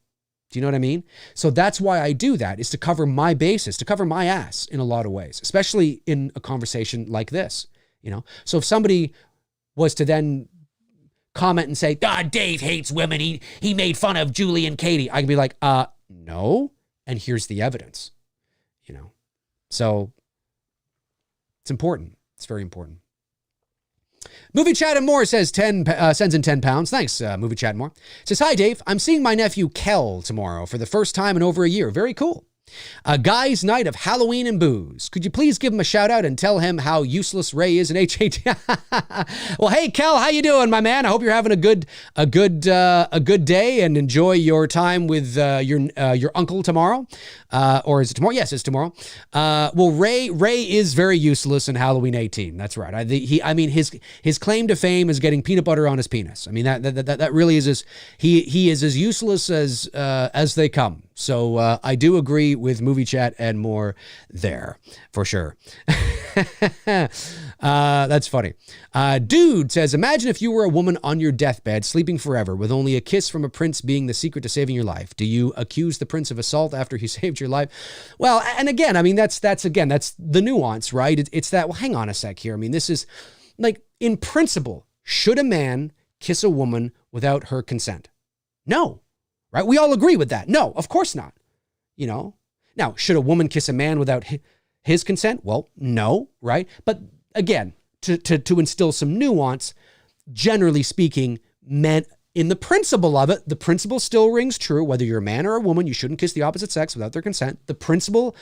Do you know what I mean? So that's why I do that, is to cover my bases, to cover my ass in a lot of ways, especially in a conversation like this, you know? So if somebody was to then comment and say, Dave hates women, he made fun of Julie and Katie, I can be like, no, and here's the evidence, you know? So it's important. It's very important. Movie Chat and More says sends in 10 pounds. Thanks, Movie Chat and More. Says, hi, Dave. I'm seeing my nephew Kel tomorrow for the first time in over a year. Very cool. A guy's night of Halloween and booze. Could you please give him a shout out and tell him how useless Ray is in HAT? Well, hey, Kel, how you doing, my man? I hope you're having a good day and enjoy your time with your uncle tomorrow. Or is it tomorrow? Yes, it's tomorrow. Well, Ray is very useless in Halloween 18. That's right. His claim to fame is getting peanut butter on his penis. I mean, that really is he is as useless as they come. So I do agree with Movie Chat and More there, for sure. That's funny. Dude says, imagine if you were a woman on your deathbed, sleeping forever, with only a kiss from a prince being the secret to saving your life. Do you accuse the prince of assault after he saved your life? Well, and again, I mean, that's the nuance, right? It's that, well, hang on a sec here. I mean, this is like, in principle, should a man kiss a woman without her consent? No. Right? We all agree with that. No, of course not. You know, now, should a woman kiss a man without his consent? Well, no, right? But again, to instill some nuance, generally speaking, men, in the principle of it, the principle still rings true. Whether you're a man or a woman, you shouldn't kiss the opposite sex without their consent. The principle,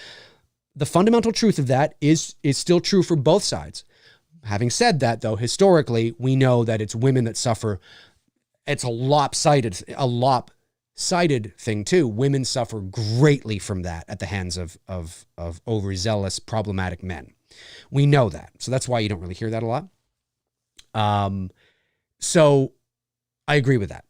the fundamental truth of that is still true for both sides. Having said that, though, historically, we know that it's women that suffer. It's a lopsided thing too. Women suffer greatly from that at the hands of overzealous, problematic men. We know that. So that's why you don't really hear that a lot. So I agree with that.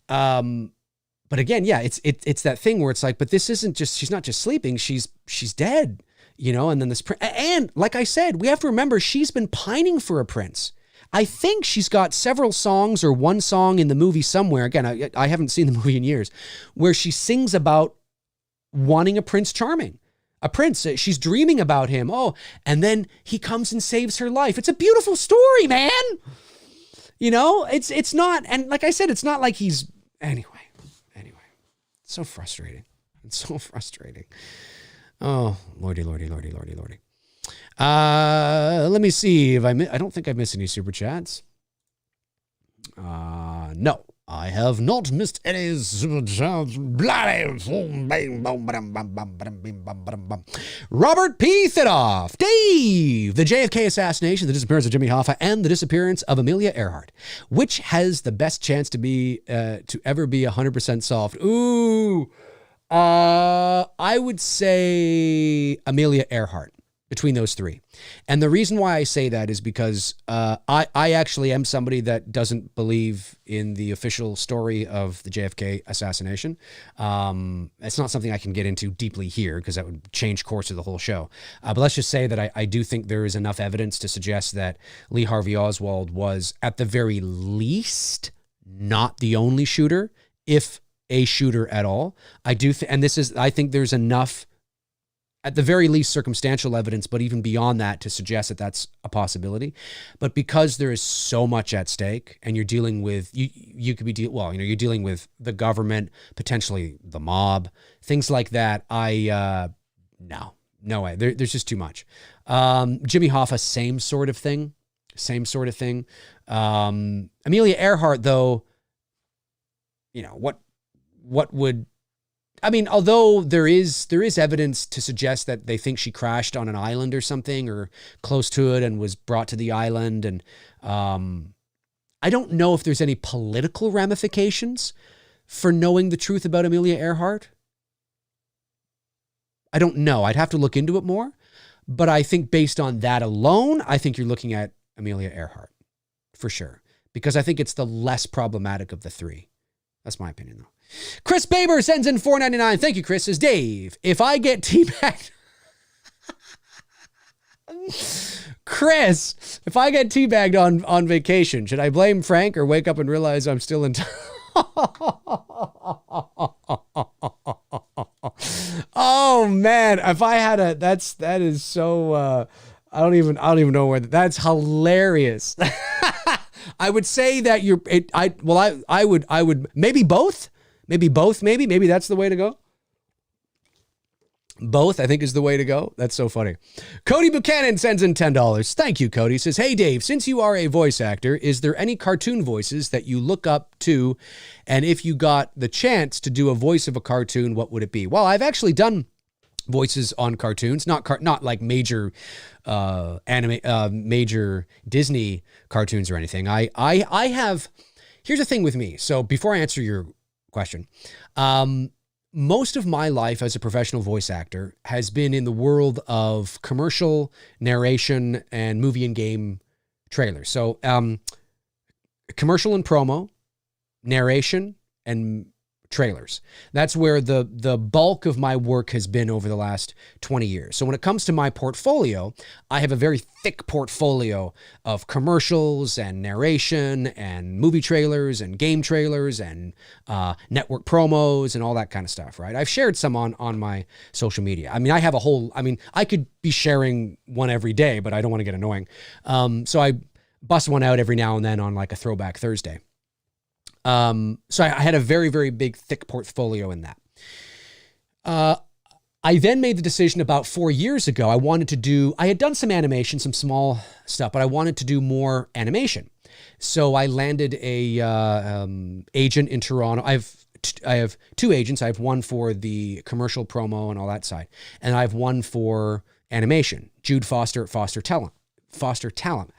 But again, yeah, it's that thing where it's like, but this isn't just, she's not just sleeping, she's dead, you know? And then and like I said, we have to remember, she's been pining for a prince. I think she's got several songs or one song in the movie somewhere. Again, I haven't seen the movie in years, where she sings about wanting a Prince Charming, a prince. She's dreaming about him. Oh, and then he comes and saves her life. It's a beautiful story, man. You know, it's not. And like I said, it's not like he's anyway, it's so frustrating. It's so frustrating. Oh, Lordy. Let me see if I don't think I missed any super chats. No, I have not missed any super chats. Robert P. Thidoff. Dave, the JFK assassination, the disappearance of Jimmy Hoffa, and the disappearance of Amelia Earhart. Which has the best chance to ever be 100% solved? Ooh, I would say Amelia Earhart. Between those three. And the reason why I say that is because I actually am somebody that doesn't believe in the official story of the JFK assassination. It's not something I can get into deeply here because that would change course of the whole show. But let's just say that I do think there is enough evidence to suggest that Lee Harvey Oswald was, at the very least, not the only shooter, if a shooter at all. I think there's enough, at the very least, circumstantial evidence, but even beyond that, to suggest that that's a possibility. But because there is so much at stake, and you're dealing with, you could be you're dealing with the government, potentially the mob, things like that. No way. There's just too much. Jimmy Hoffa, same sort of thing. Amelia Earhart, though, what would, I mean, although there is evidence to suggest that they think she crashed on an island or something or close to it and was brought to the island. And I don't know if there's any political ramifications for knowing the truth about Amelia Earhart. I don't know. I'd have to look into it more. But I think based on that alone, I think you're looking at Amelia Earhart for sure. Because I think it's the less problematic of the three. That's my opinion, though. Chris Baber sends in $4.99. Thank you, Chris. Says, Dave, if I get teabagged... Chris, if I get teabagged on vacation, should I blame Frank or wake up and realize I'm still in time? Oh man, if I had that is so I don't even know where that's hilarious. I would say that I would maybe both. Maybe that's the way to go. Both, I think, is the way to go. That's so funny. Cody Buchanan sends in $10. Thank you, Cody. Says, hey, Dave, since you are a voice actor, is there any cartoon voices that you look up to? And if you got the chance to do a voice of a cartoon, what would it be? Well, I've actually done voices on cartoons, not like major major Disney cartoons or anything. I have, here's the thing with me. So before I answer your question, most of my life as a professional voice actor has been in the world of commercial narration and movie and game trailers. So commercial and promo, narration, and trailers. That's where the bulk of my work has been over the last 20 years. So when it comes to my portfolio, I have a very thick portfolio of commercials and narration and movie trailers and game trailers and network promos and all that kind of stuff, right? I've shared some on my social media. I mean, I could be sharing one every day, but I don't want to get annoying. So I bust one out every now and then on like a Throwback Thursday. So I had a very, very big, thick portfolio in that. I then made the decision about 4 years ago. I had done some animation, some small stuff, but I wanted to do more animation. So I landed a agent in Toronto. I have two agents. I have one for the commercial promo and all that side. And I have one for animation, Jude Foster at Foster Talent.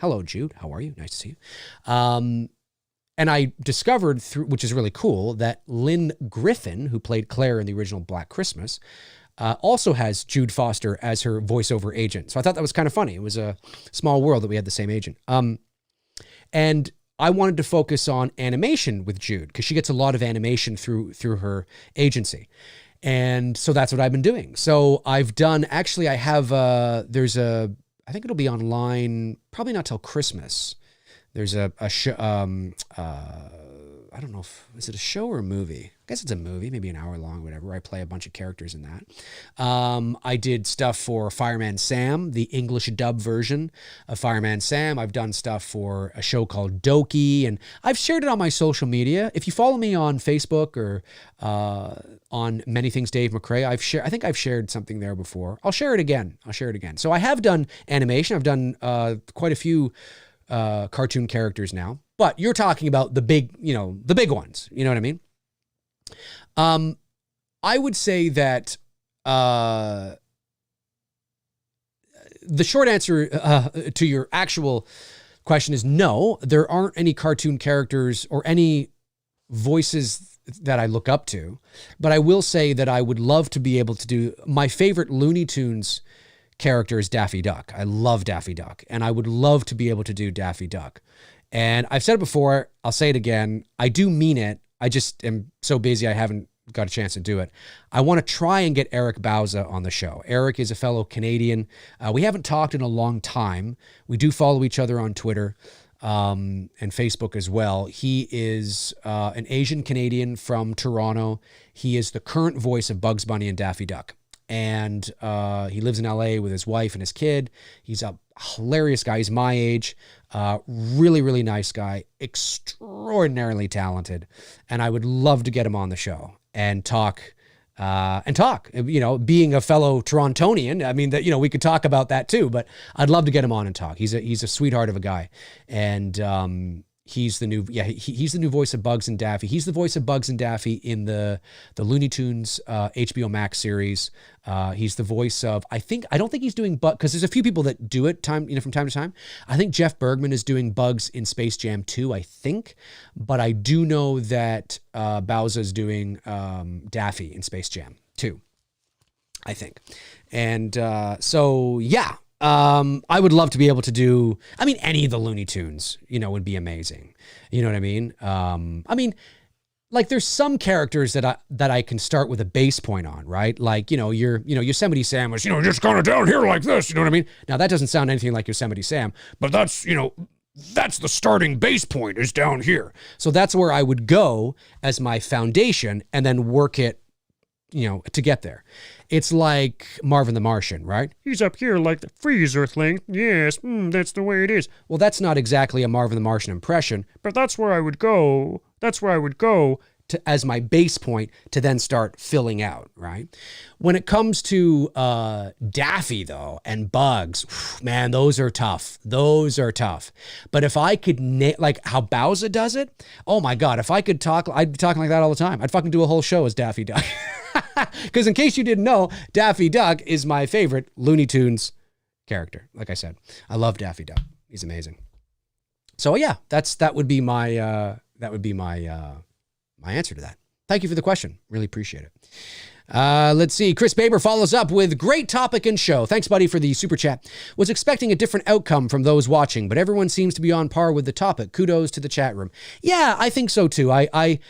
Hello, Jude. How are you? Nice to see you. And I discovered, which is really cool, that Lynn Griffin, who played Claire in the original Black Christmas, also has Jude Foster as her voiceover agent. So I thought that was kind of funny. It was a small world that we had the same agent. And I wanted to focus on animation with Jude because she gets a lot of animation through her agency. And so that's what I've been doing. So I've done, actually, I have, I think it'll be online, probably not till Christmas. There's a show, I don't know is it a show or a movie? I guess it's a movie, maybe an hour long, whatever. I play a bunch of characters in that. I did stuff for Fireman Sam, the English dub version of Fireman Sam. I've done stuff for a show called Doki, and I've shared it on my social media. If you follow me on Facebook or on Many Things Dave McRae, I think I've shared something there before. I'll share it again. So I have done animation. I've done quite a few cartoon characters now, but you're talking about the big ones, you know what I mean? I would say that the short answer to your actual question is no, there aren't any cartoon characters or any voices that I look up to, but I will say that I would love to be able to do my favorite Looney Tunes character is Daffy Duck. I love Daffy Duck, and I would love to be able to do Daffy Duck. And I've said it before, I'll say it again. I do mean it. I just am so busy I haven't got a chance to do it. I want to try and get Eric Bauza on the show. Eric is a fellow Canadian. We haven't talked in a long time. We do follow each other on Twitter and Facebook as well. He is an Asian Canadian from Toronto. He is the current voice of Bugs Bunny and Daffy Duck. And he lives in LA with his wife and his kid. He's a hilarious guy. He's my age. Really, really nice guy. Extraordinarily talented. And I would love to get him on the show and talk. Being a fellow Torontonian, I mean, that we could talk about that too. But I'd love to get him on and talk. He's a sweetheart of a guy. And He's the new, he's the new voice of Bugs and Daffy. He's the voice of Bugs and Daffy in the Looney Tunes HBO Max series. He's the voice of, I don't think he's doing Bugs, because there's a few people that do it from time to time. I think Jeff Bergman is doing Bugs in Space Jam 2, I think. But I do know that Bowser's doing Daffy in Space Jam 2, I think. And so, yeah. I would love to be able to do, any of the Looney Tunes, would be amazing. You know what I mean? Like there's some characters that I can start with a base point on, right? Like, your Yosemite Sam was, just kind of down here like this, you know what I mean? Now that doesn't sound anything like Yosemite Sam, but that's, that's the starting base point is down here. So that's where I would go as my foundation and then work it, to get there. It's like Marvin the Martian, right? He's up here like the freeze Earthling. Yes, that's the way it is. Well, that's not exactly a Marvin the Martian impression, but that's where I would go. That's where I would go as my base point to then start filling out, right? When it comes to Daffy, though, and Bugs, man, those are tough. Those are tough. But if I could, like how Bowser does it, oh my God, if I could talk, I'd be talking like that all the time. I'd fucking do a whole show as Daffy Duck. Because in case you didn't know, Daffy Duck is my favorite Looney Tunes character. Like I said, I love Daffy Duck. He's amazing. So yeah, that would be my my answer to that. Thank you for the question. Really appreciate it. Let's see. Chris Baber follows up with great topic and show. Thanks, buddy, for the super chat. Was expecting a different outcome from those watching, but everyone seems to be on par with the topic. Kudos to the chat room. Yeah, I think so too. I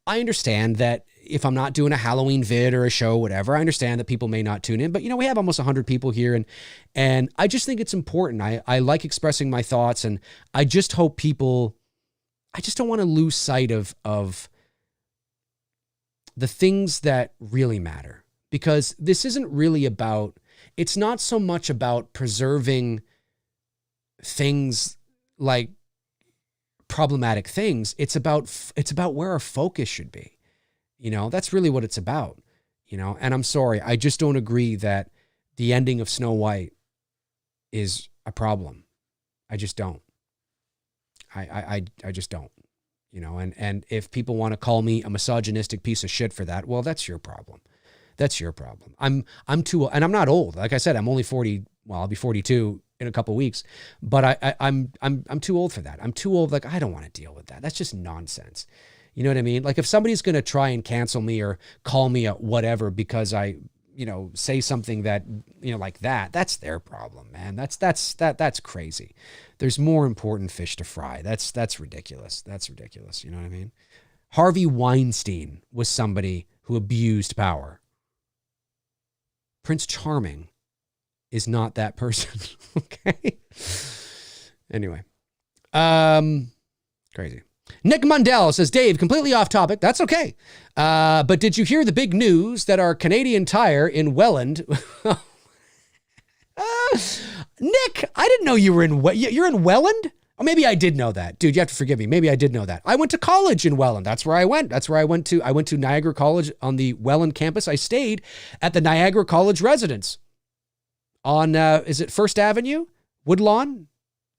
understand that if I'm not doing a Halloween vid or a show, whatever, I understand that people may not tune in, but we have almost 100 people here and I just think it's important. I like expressing my thoughts and I just hope I just don't want to lose sight of the things that really matter, because this isn't really it's not so much about preserving things like problematic things. It's about where our focus should be. That's really what it's about, and I'm sorry. I just don't agree that the ending of Snow White is a problem. I just don't. I just don't, and if people want to call me a misogynistic piece of shit for that, well, that's your problem. That's your problem. I'm too, and I'm not old. Like I said, I'm only 40. Well, I'll be 42 in a couple of weeks, but I'm too old for that. I'm too old. Like, I don't want to deal with that. That's just nonsense. You know what I mean? Like if somebody's going to try and cancel me or call me a whatever because I, say something that, like that's their problem, man. That's crazy. There's more important fish to fry. That's ridiculous. That's ridiculous. You know what I mean? Harvey Weinstein was somebody who abused power. Prince Charming is not that person. Okay. Anyway, crazy. Nick Mundell says, Dave, completely off topic. That's okay. But did you hear the big news that our Canadian Tire in Welland... Nick, I didn't know you were you're in Welland? Or maybe I did know that. Dude, you have to forgive me. Maybe I did know that. I went to college in Welland. That's where I went. I went to Niagara College on the Welland campus. I stayed at the Niagara College residence on, is it First Avenue? Woodlawn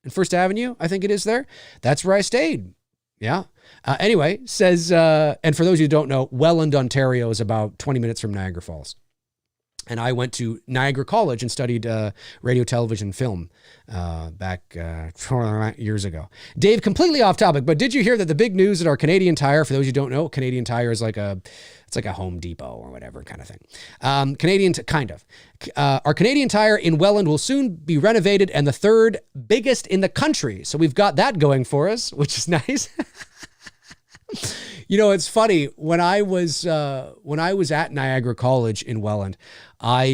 and First Avenue, I think it is there. That's where I stayed. Yeah. Anyway, says, and for those of you who don't know, Welland, Ontario is about 20 minutes from Niagara Falls. And I went to Niagara College and studied radio, television, film back 4 years ago. Dave, completely off topic, but did you hear that the big news at our Canadian Tire, for those who don't know, Canadian Tire is like a Home Depot or whatever kind of thing. Our Canadian Tire in Welland will soon be renovated and the third biggest in the country. So we've got that going for us, which is nice. It's funny when I was at Niagara College in Welland, my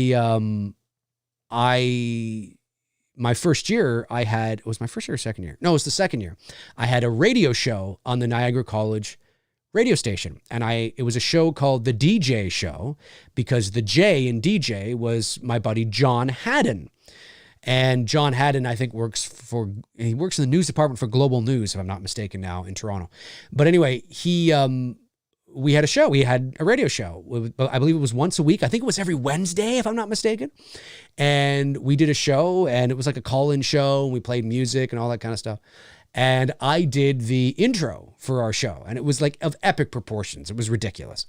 first year it was my first year or second year? No, it was the second year. I had a radio show on the Niagara College radio station. And it was a show called The DJ Show because the J in DJ was my buddy John Haddon. And John Haddon, I think, works in the news department for Global News, if I'm not mistaken now, in Toronto. But anyway, we had a show. We had a radio show. I believe it was once a week. I think it was every Wednesday, if I'm not mistaken. And we did a show, and it was like a call-in show, and we played music and all that kind of stuff. And I did the intro for our show, and it was like of epic proportions. It was ridiculous.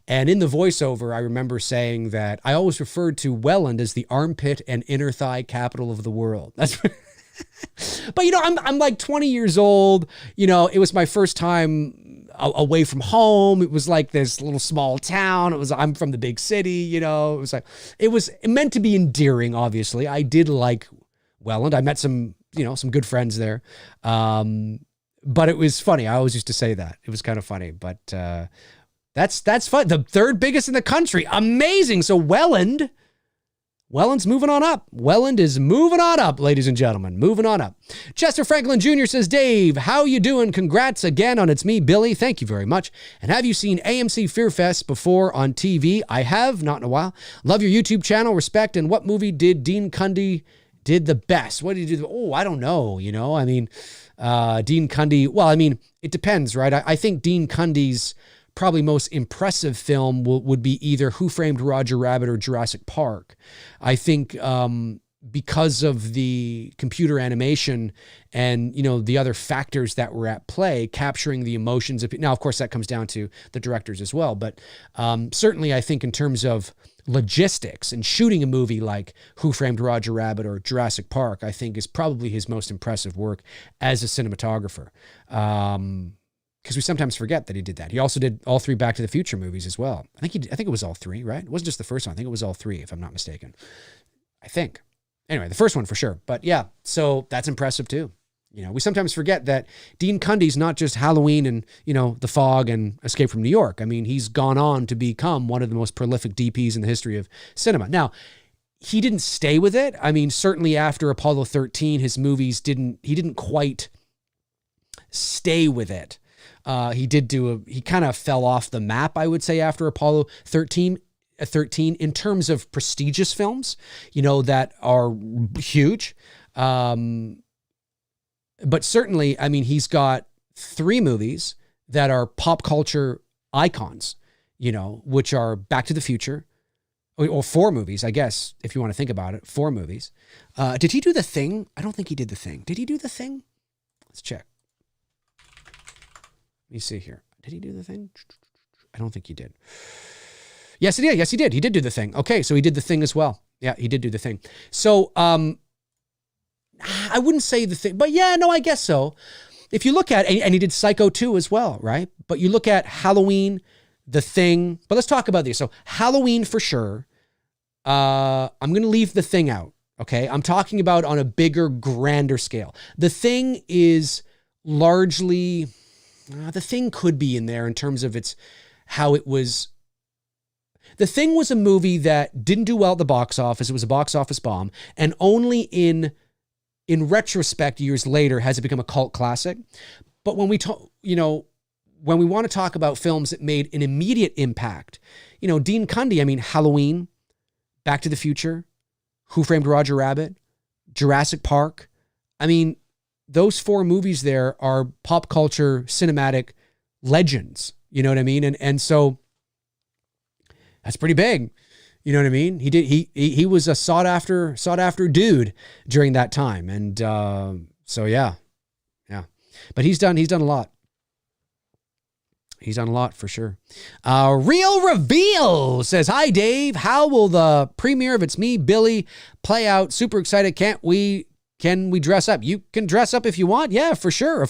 And in the voiceover, I remember saying that I always referred to Welland as the armpit and inner thigh capital of the world. That's but, you know, I'm like 20 years old. You know, it was my first time away from home. It was like this little small town. I'm from the big city, you know. It was meant to be endearing, obviously. I did like Welland. I met some good friends there. But it was funny. I always used to say that. It was kind of funny, but that's fun. The third biggest in the country. Amazing. So Welland's moving on up. Welland is moving on up, ladies and gentlemen. Moving on up. Chester Franklin Jr. says, Dave, how you doing? Congrats again on It's Me, Billy. Thank you very much. And have you seen AMC Fear Fest before on TV? I have, not in a while. Love your YouTube channel. Respect. And what movie did Dean Cundy did the best? What did he do? Oh, I don't know. You know, I mean, Dean Cundy, well, I mean, it depends, right? I think Dean Cundy's probably most impressive film would be either Who Framed Roger Rabbit or Jurassic Park. I think because of the computer animation and, you know, the other factors that were at play, capturing the emotions of, now, of course, that comes down to the directors as well. But certainly I think in terms of logistics and shooting a movie like Who Framed Roger Rabbit or Jurassic Park, I think is probably his most impressive work as a cinematographer. Because we sometimes forget that he did that. He also did all three Back to the Future movies as well. I think it was all three, right? It wasn't just the first one. I think it was all three, if I'm not mistaken. I think. Anyway, the first one for sure. But yeah, so that's impressive too. You know, we sometimes forget that Dean Cundy's not just Halloween and, you know, The Fog and Escape from New York. I mean, he's gone on to become one of the most prolific DPs in the history of cinema. Now, he didn't stay with it. I mean, certainly after Apollo 13, his movies he didn't quite stay with it. He kind of fell off the map, I would say, after Apollo 13 in terms of prestigious films, you know, that are huge. But certainly, I mean, he's got 3 movies that are pop culture icons, you know, which are Back to the Future, or 4 movies, I guess, if you want to think about it, 4 movies. Did he do The Thing? I don't think he did The Thing. Did he do The Thing? Let's check. Let me see here. Did he do The Thing? I don't think he did. Yes, he did. Yes, he did. He did do The Thing. Okay, so he did The Thing as well. Yeah, he did do The Thing. So I wouldn't say The Thing, but yeah, no, I guess so. If you look at, and he did Psycho 2 as well, right? But you look at Halloween, The Thing, but let's talk about these. So Halloween for sure. I'm going to leave The Thing out, okay? I'm talking about on a bigger, grander scale. The Thing is largely... The Thing could be in there in terms of how it was. The Thing was a movie that didn't do well at the box office. It was a box office bomb. And only in retrospect, years later, has it become a cult classic. But when we talk, you know, when we want to talk about films that made an immediate impact, you know, Dean Cundy, I mean, Halloween, Back to the Future, Who Framed Roger Rabbit, Jurassic Park. I mean, those 4 movies there are pop culture cinematic legends. You know what I mean? And so that's pretty big. You know what I mean? He was a sought after dude during that time. And so yeah. But he's done a lot. He's done a lot for sure. Real Reveal says, hi, Dave. How will the premiere of It's Me, Billy play out? Super excited. Can we dress up? You can dress up if you want. Yeah, for sure.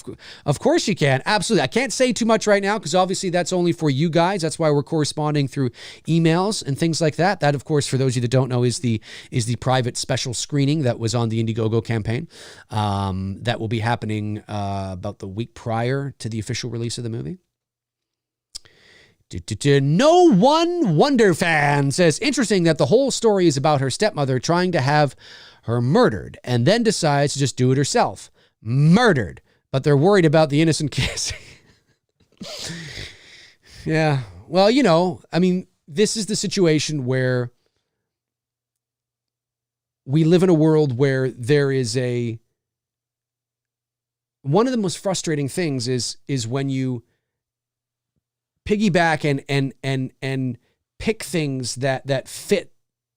Of course you can. Absolutely. I can't say too much right now because obviously that's only for you guys. That's why we're corresponding through emails and things like that. That, of course, for those of you that don't know, is the private special screening that was on the Indiegogo campaign that will be happening about the week prior to the official release of the movie. No One Wonder Fan says, interesting that the whole story is about her stepmother trying to have her murdered and then decides to just do it herself. Murdered. But they're worried about the innocent kids. Yeah. Well, you know, I mean, this is the situation where we live in a world where there is one of the most frustrating things is when you piggyback and pick things that fit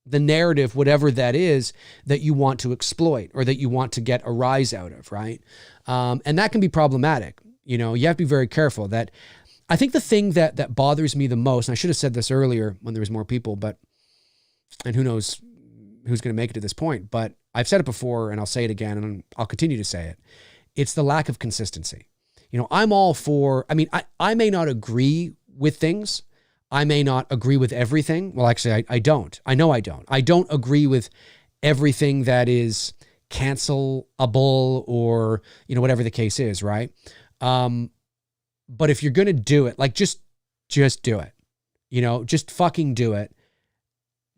the narrative, whatever that is, that you want to exploit or that you want to get a rise out of, right? And that can be problematic. You know, you have to be very careful. That I think the thing that bothers me the most, and I should have said this earlier when there was more people, and who knows who's going to make it to this point, but I've said it before and I'll say it again and I'll continue to say it. It's the lack of consistency. You know, I'm all for, I mean, I may not agree with things. I may not agree with everything. Well, actually, I don't. I know I don't. I don't agree with everything that is cancelable or, you know, whatever the case is, right? But if you're going to do it, like just do it, you know, just fucking do it.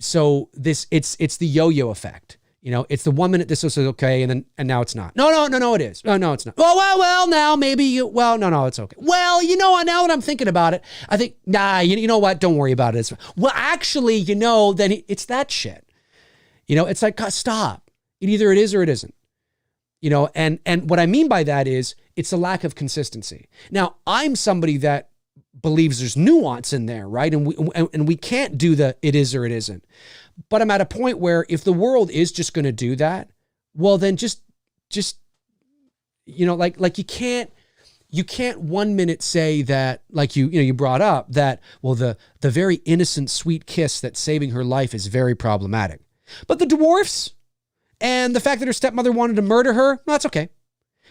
So it's the yo-yo effect. You know, it's the 1 minute this was okay, and now it's not. No, it is. No, it's not. Well, now maybe no, it's okay. Well, you know what, now that I'm thinking about it, I think, you know what, don't worry about it. Well, actually, you know, then it's that shit. You know, it's like, God, stop. Either it is or it isn't. You know, and what I mean by that is it's a lack of consistency. Now, I'm somebody that believes there's nuance in there, right? And we can't do the it is or it isn't. But I'm at a point where if the world is just going to do that, well, then just, you know, like you can't 1 minute say that, like you brought up that, well, the very innocent, sweet kiss that's saving her life is very problematic. But the dwarfs and the fact that her stepmother wanted to murder her, well, that's okay.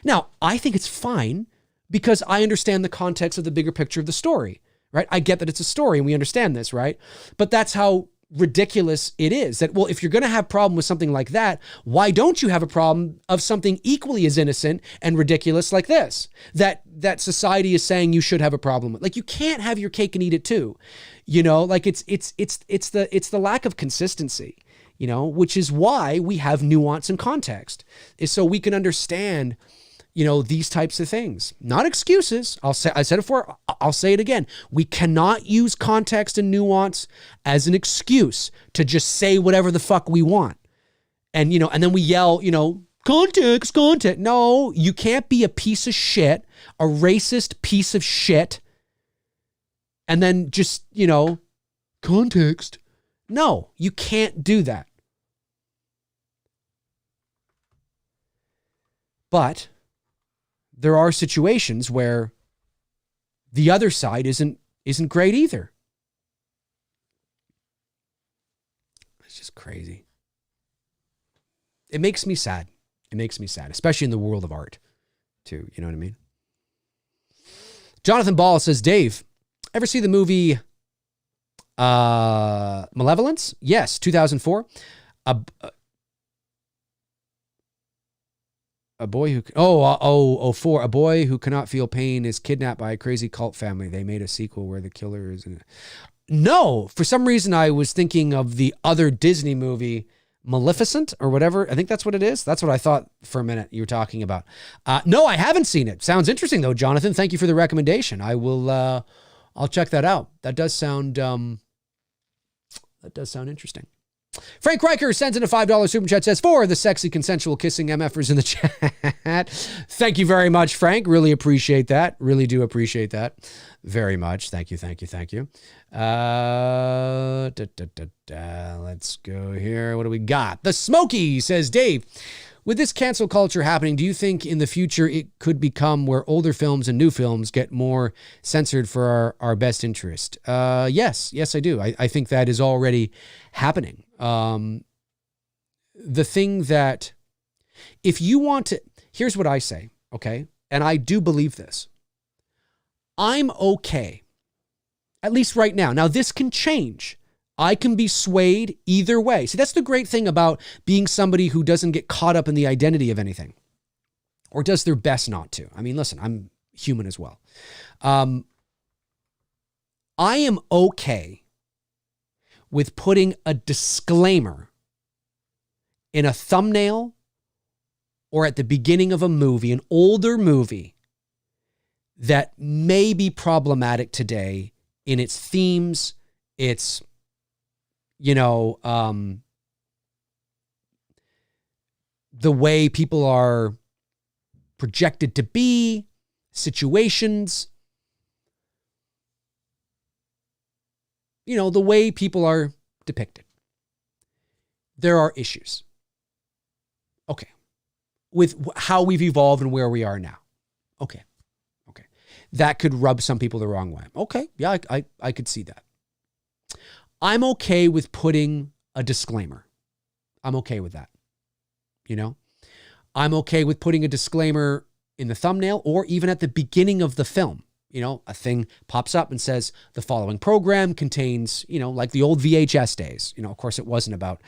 Now, I think it's fine because I understand the context of the bigger picture of the story, right? I get that it's a story and we understand this, right? But that's how ridiculous it is that, well, if you're going to have a problem with something like that, why don't you have a problem of something equally as innocent and ridiculous like this, that society is saying you should have a problem with? Like, you can't have your cake and eat it too. You know, like it's the lack of consistency, you know, which is why we have nuance and context, is so we can understand, you know, these types of things. Not excuses. I said it before, I'll say it again. We cannot use context and nuance as an excuse to just say whatever the fuck we want. And, you know, and then we yell, you know, context. No, you can't be a piece of shit, a racist piece of shit, and then just, you know, context. No, you can't do that. But there are situations where the other side isn't great either. It's just crazy. It makes me sad. It makes me sad, especially in the world of art, too. You know what I mean? Jonathan Ball says, Dave, ever see the movie Malevolence? Yes, 2004. A boy who cannot feel pain is kidnapped by a crazy cult family. They made a sequel where the killer is in it. No, for some reason I was thinking of the other Disney movie, Maleficent or whatever. I think that's what it is. That's what I thought for a minute you were talking about. No, I haven't seen it. Sounds interesting though, Jonathan. Thank you for the recommendation. I will. I'll check that out. That does sound interesting. Frank Riker sends in a $5 super chat, says, for the sexy consensual kissing MFers in the chat. Thank you very much, Frank. Really appreciate that. Really do appreciate that very much. Thank you. Let's go here. What do we got? The Smoky says, Dave, with this cancel culture happening, do you think in the future it could become where older films and new films get more censored for our best interest? Yes, I do. I think that is already happening. The thing that, if you want to, here's what I say, okay? And I do believe this. I'm okay, at least right now. Now, this can change. I can be swayed either way. See, that's the great thing about being somebody who doesn't get caught up in the identity of anything, or does their best not to. I mean, listen, I'm human as well. I am okay with putting a disclaimer in a thumbnail or at the beginning of a movie, an older movie, that may be problematic today in its themes, its, you know, the way people are projected to be, situations, you know, the way people are depicted. there are issues. Okay. With how we've evolved and where we are now. Okay. That could rub some people the wrong way. Okay. Yeah, I could see that. I'm okay with putting a disclaimer. I'm okay with that. I'm okay with putting a disclaimer in the thumbnail or even at the beginning of the film. A thing pops up and says the following program contains, like the old VHS days. Of course, it wasn't about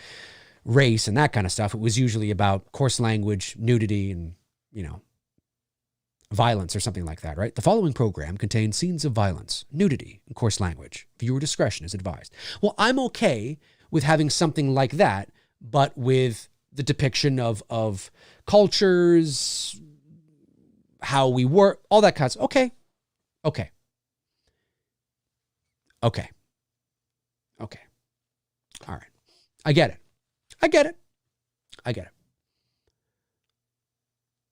race and that kind of stuff. It was usually about coarse language, nudity, and, violence or something like that, right? The following program contains scenes of violence, nudity, and coarse language. Viewer discretion is advised. Well, I'm okay with having something like that, but with the depiction of cultures, how we work, all that kind of stuff. Okay. All right. I get it.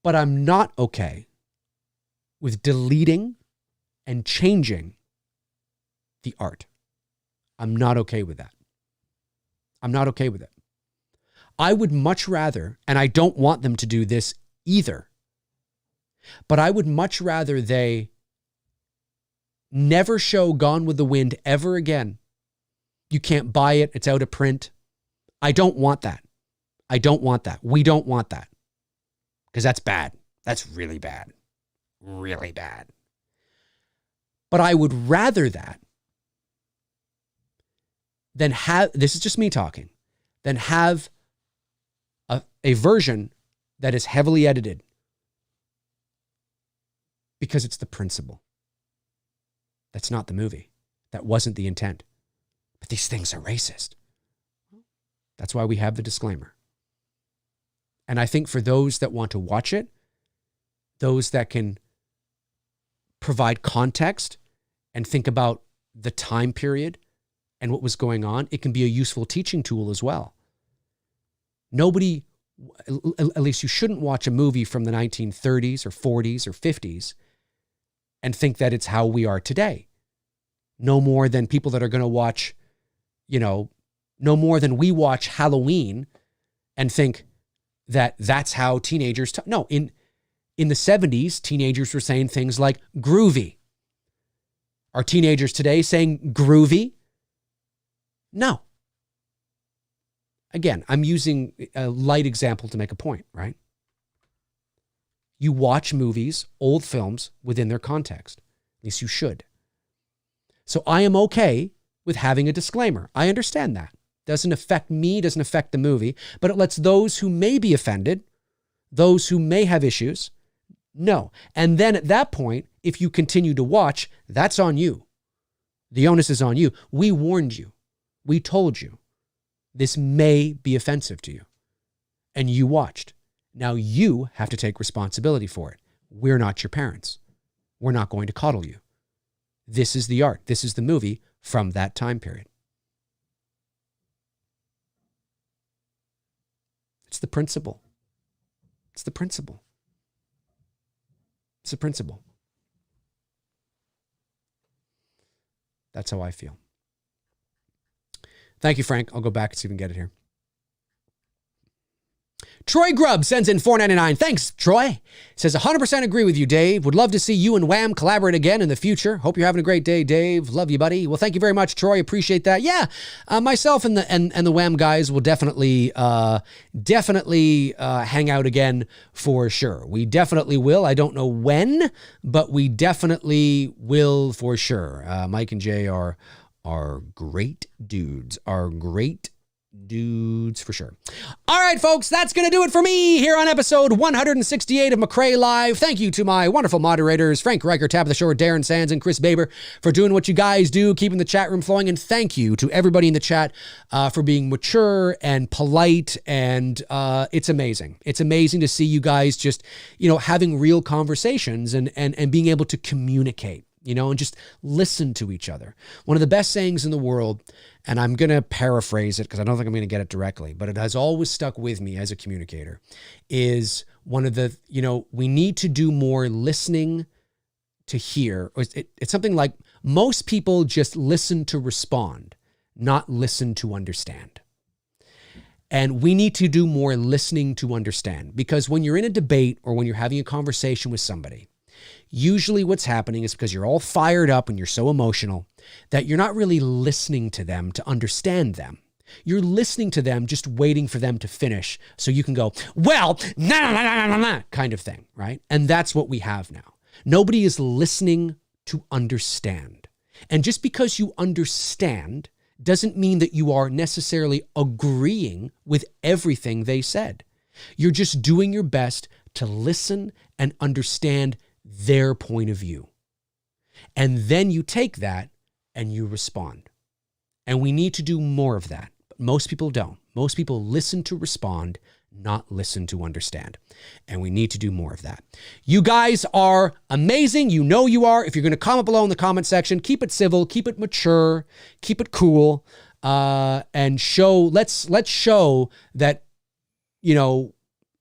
But I'm not okay with deleting and changing the art. I'm not okay with that. I'm not okay with it. I would much rather, and I don't want them to do this either, but I would much rather they never show Gone with the Wind ever again. You can't buy it. It's out of print. I don't want that. We don't want that. Because that's bad. That's really bad. Really bad. But I would rather that than have, this is just me talking, than have a version that is heavily edited because it's the principle. That's not the movie. That wasn't the intent. But these things are racist. That's why we have the disclaimer. And I think for those that want to watch it, those that can provide context and think about the time period and what was going on, it can be a useful teaching tool as well. Nobody, at least you shouldn't watch a movie from the 1930s or 40s or 50s and think that it's how we are today. No more than people that are going to watch, no more than we watch Halloween and think that that's how teenagers talk. No, in the 70s, teenagers were saying things like groovy. Are teenagers today saying groovy? No. Again, I'm using a light example to make a point, right? You watch movies, old films, within their context. At least you should. So I am okay with having a disclaimer. I understand that. Doesn't affect me, doesn't affect the movie, but it lets those who may be offended, those who may have issues, know. And then at that point, if you continue to watch, that's on you. The onus is on you. We warned you. We told you. This may be offensive to you. And you watched. Now you have to take responsibility for it. We're not your parents. We're not going to coddle you. This is the art. This is the movie from that time period. It's the principle. It's the principle. It's the principle. That's how I feel. Thank you, Frank. I'll go back and see if we can get it here. Troy Grubb sends in $4.99. Thanks, Troy. Says, 100% agree with you, Dave. Would love to see you and Wham collaborate again in the future. Hope you're having a great day, Dave. Love you, buddy. Well, thank you very much, Troy. Appreciate that. Yeah, myself and the Wham guys will definitely hang out again for sure. We definitely will. I don't know when, but we definitely will for sure. Mike and Jay are great dudes. For sure. All right, folks, that's going to do it for me here on episode 168 of McRae Live. Thank you to my wonderful moderators, Frank Riker, Tab of the Shore, Darren Sands, and Chris Baber for doing what you guys do, keeping the chat room flowing. And thank you to everybody in the chat for being mature and polite. And it's amazing. It's amazing to see you guys just, having real conversations and being able to communicate, and just listen to each other. One of the best sayings in the world, and I'm going to paraphrase it because I don't think I'm going to get it directly, but it has always stuck with me as a communicator, is one of the, we need to do more listening to hear. It's something like most people just listen to respond, not listen to understand. And we need to do more listening to understand, because when you're in a debate or when you're having a conversation with somebody, usually what's happening is because you're all fired up and you're so emotional that you're not really listening to them to understand them. You're listening to them, just waiting for them to finish so you can go, well, nah, kind of thing, right? And that's what we have now. Nobody is listening to understand. And just because you understand doesn't mean that you are necessarily agreeing with everything they said. You're just doing your best to listen and understand their point of view. And then you take that and you respond. And we need to do more of that. But most people don't. Most people listen to respond, not listen to understand. And we need to do more of that. You guys are amazing. You know you are. If you're going to comment below in the comment section, keep it civil, keep it mature, keep it cool, and let's show that, you know,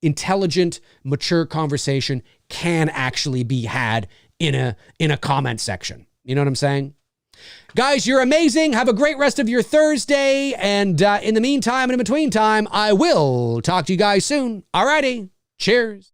intelligent, mature conversation can actually be had in a comment section. You know what I'm saying? Guys, you're amazing. Have a great rest of your Thursday. And in the meantime and in between time, I will talk to you guys soon. Alrighty. Cheers.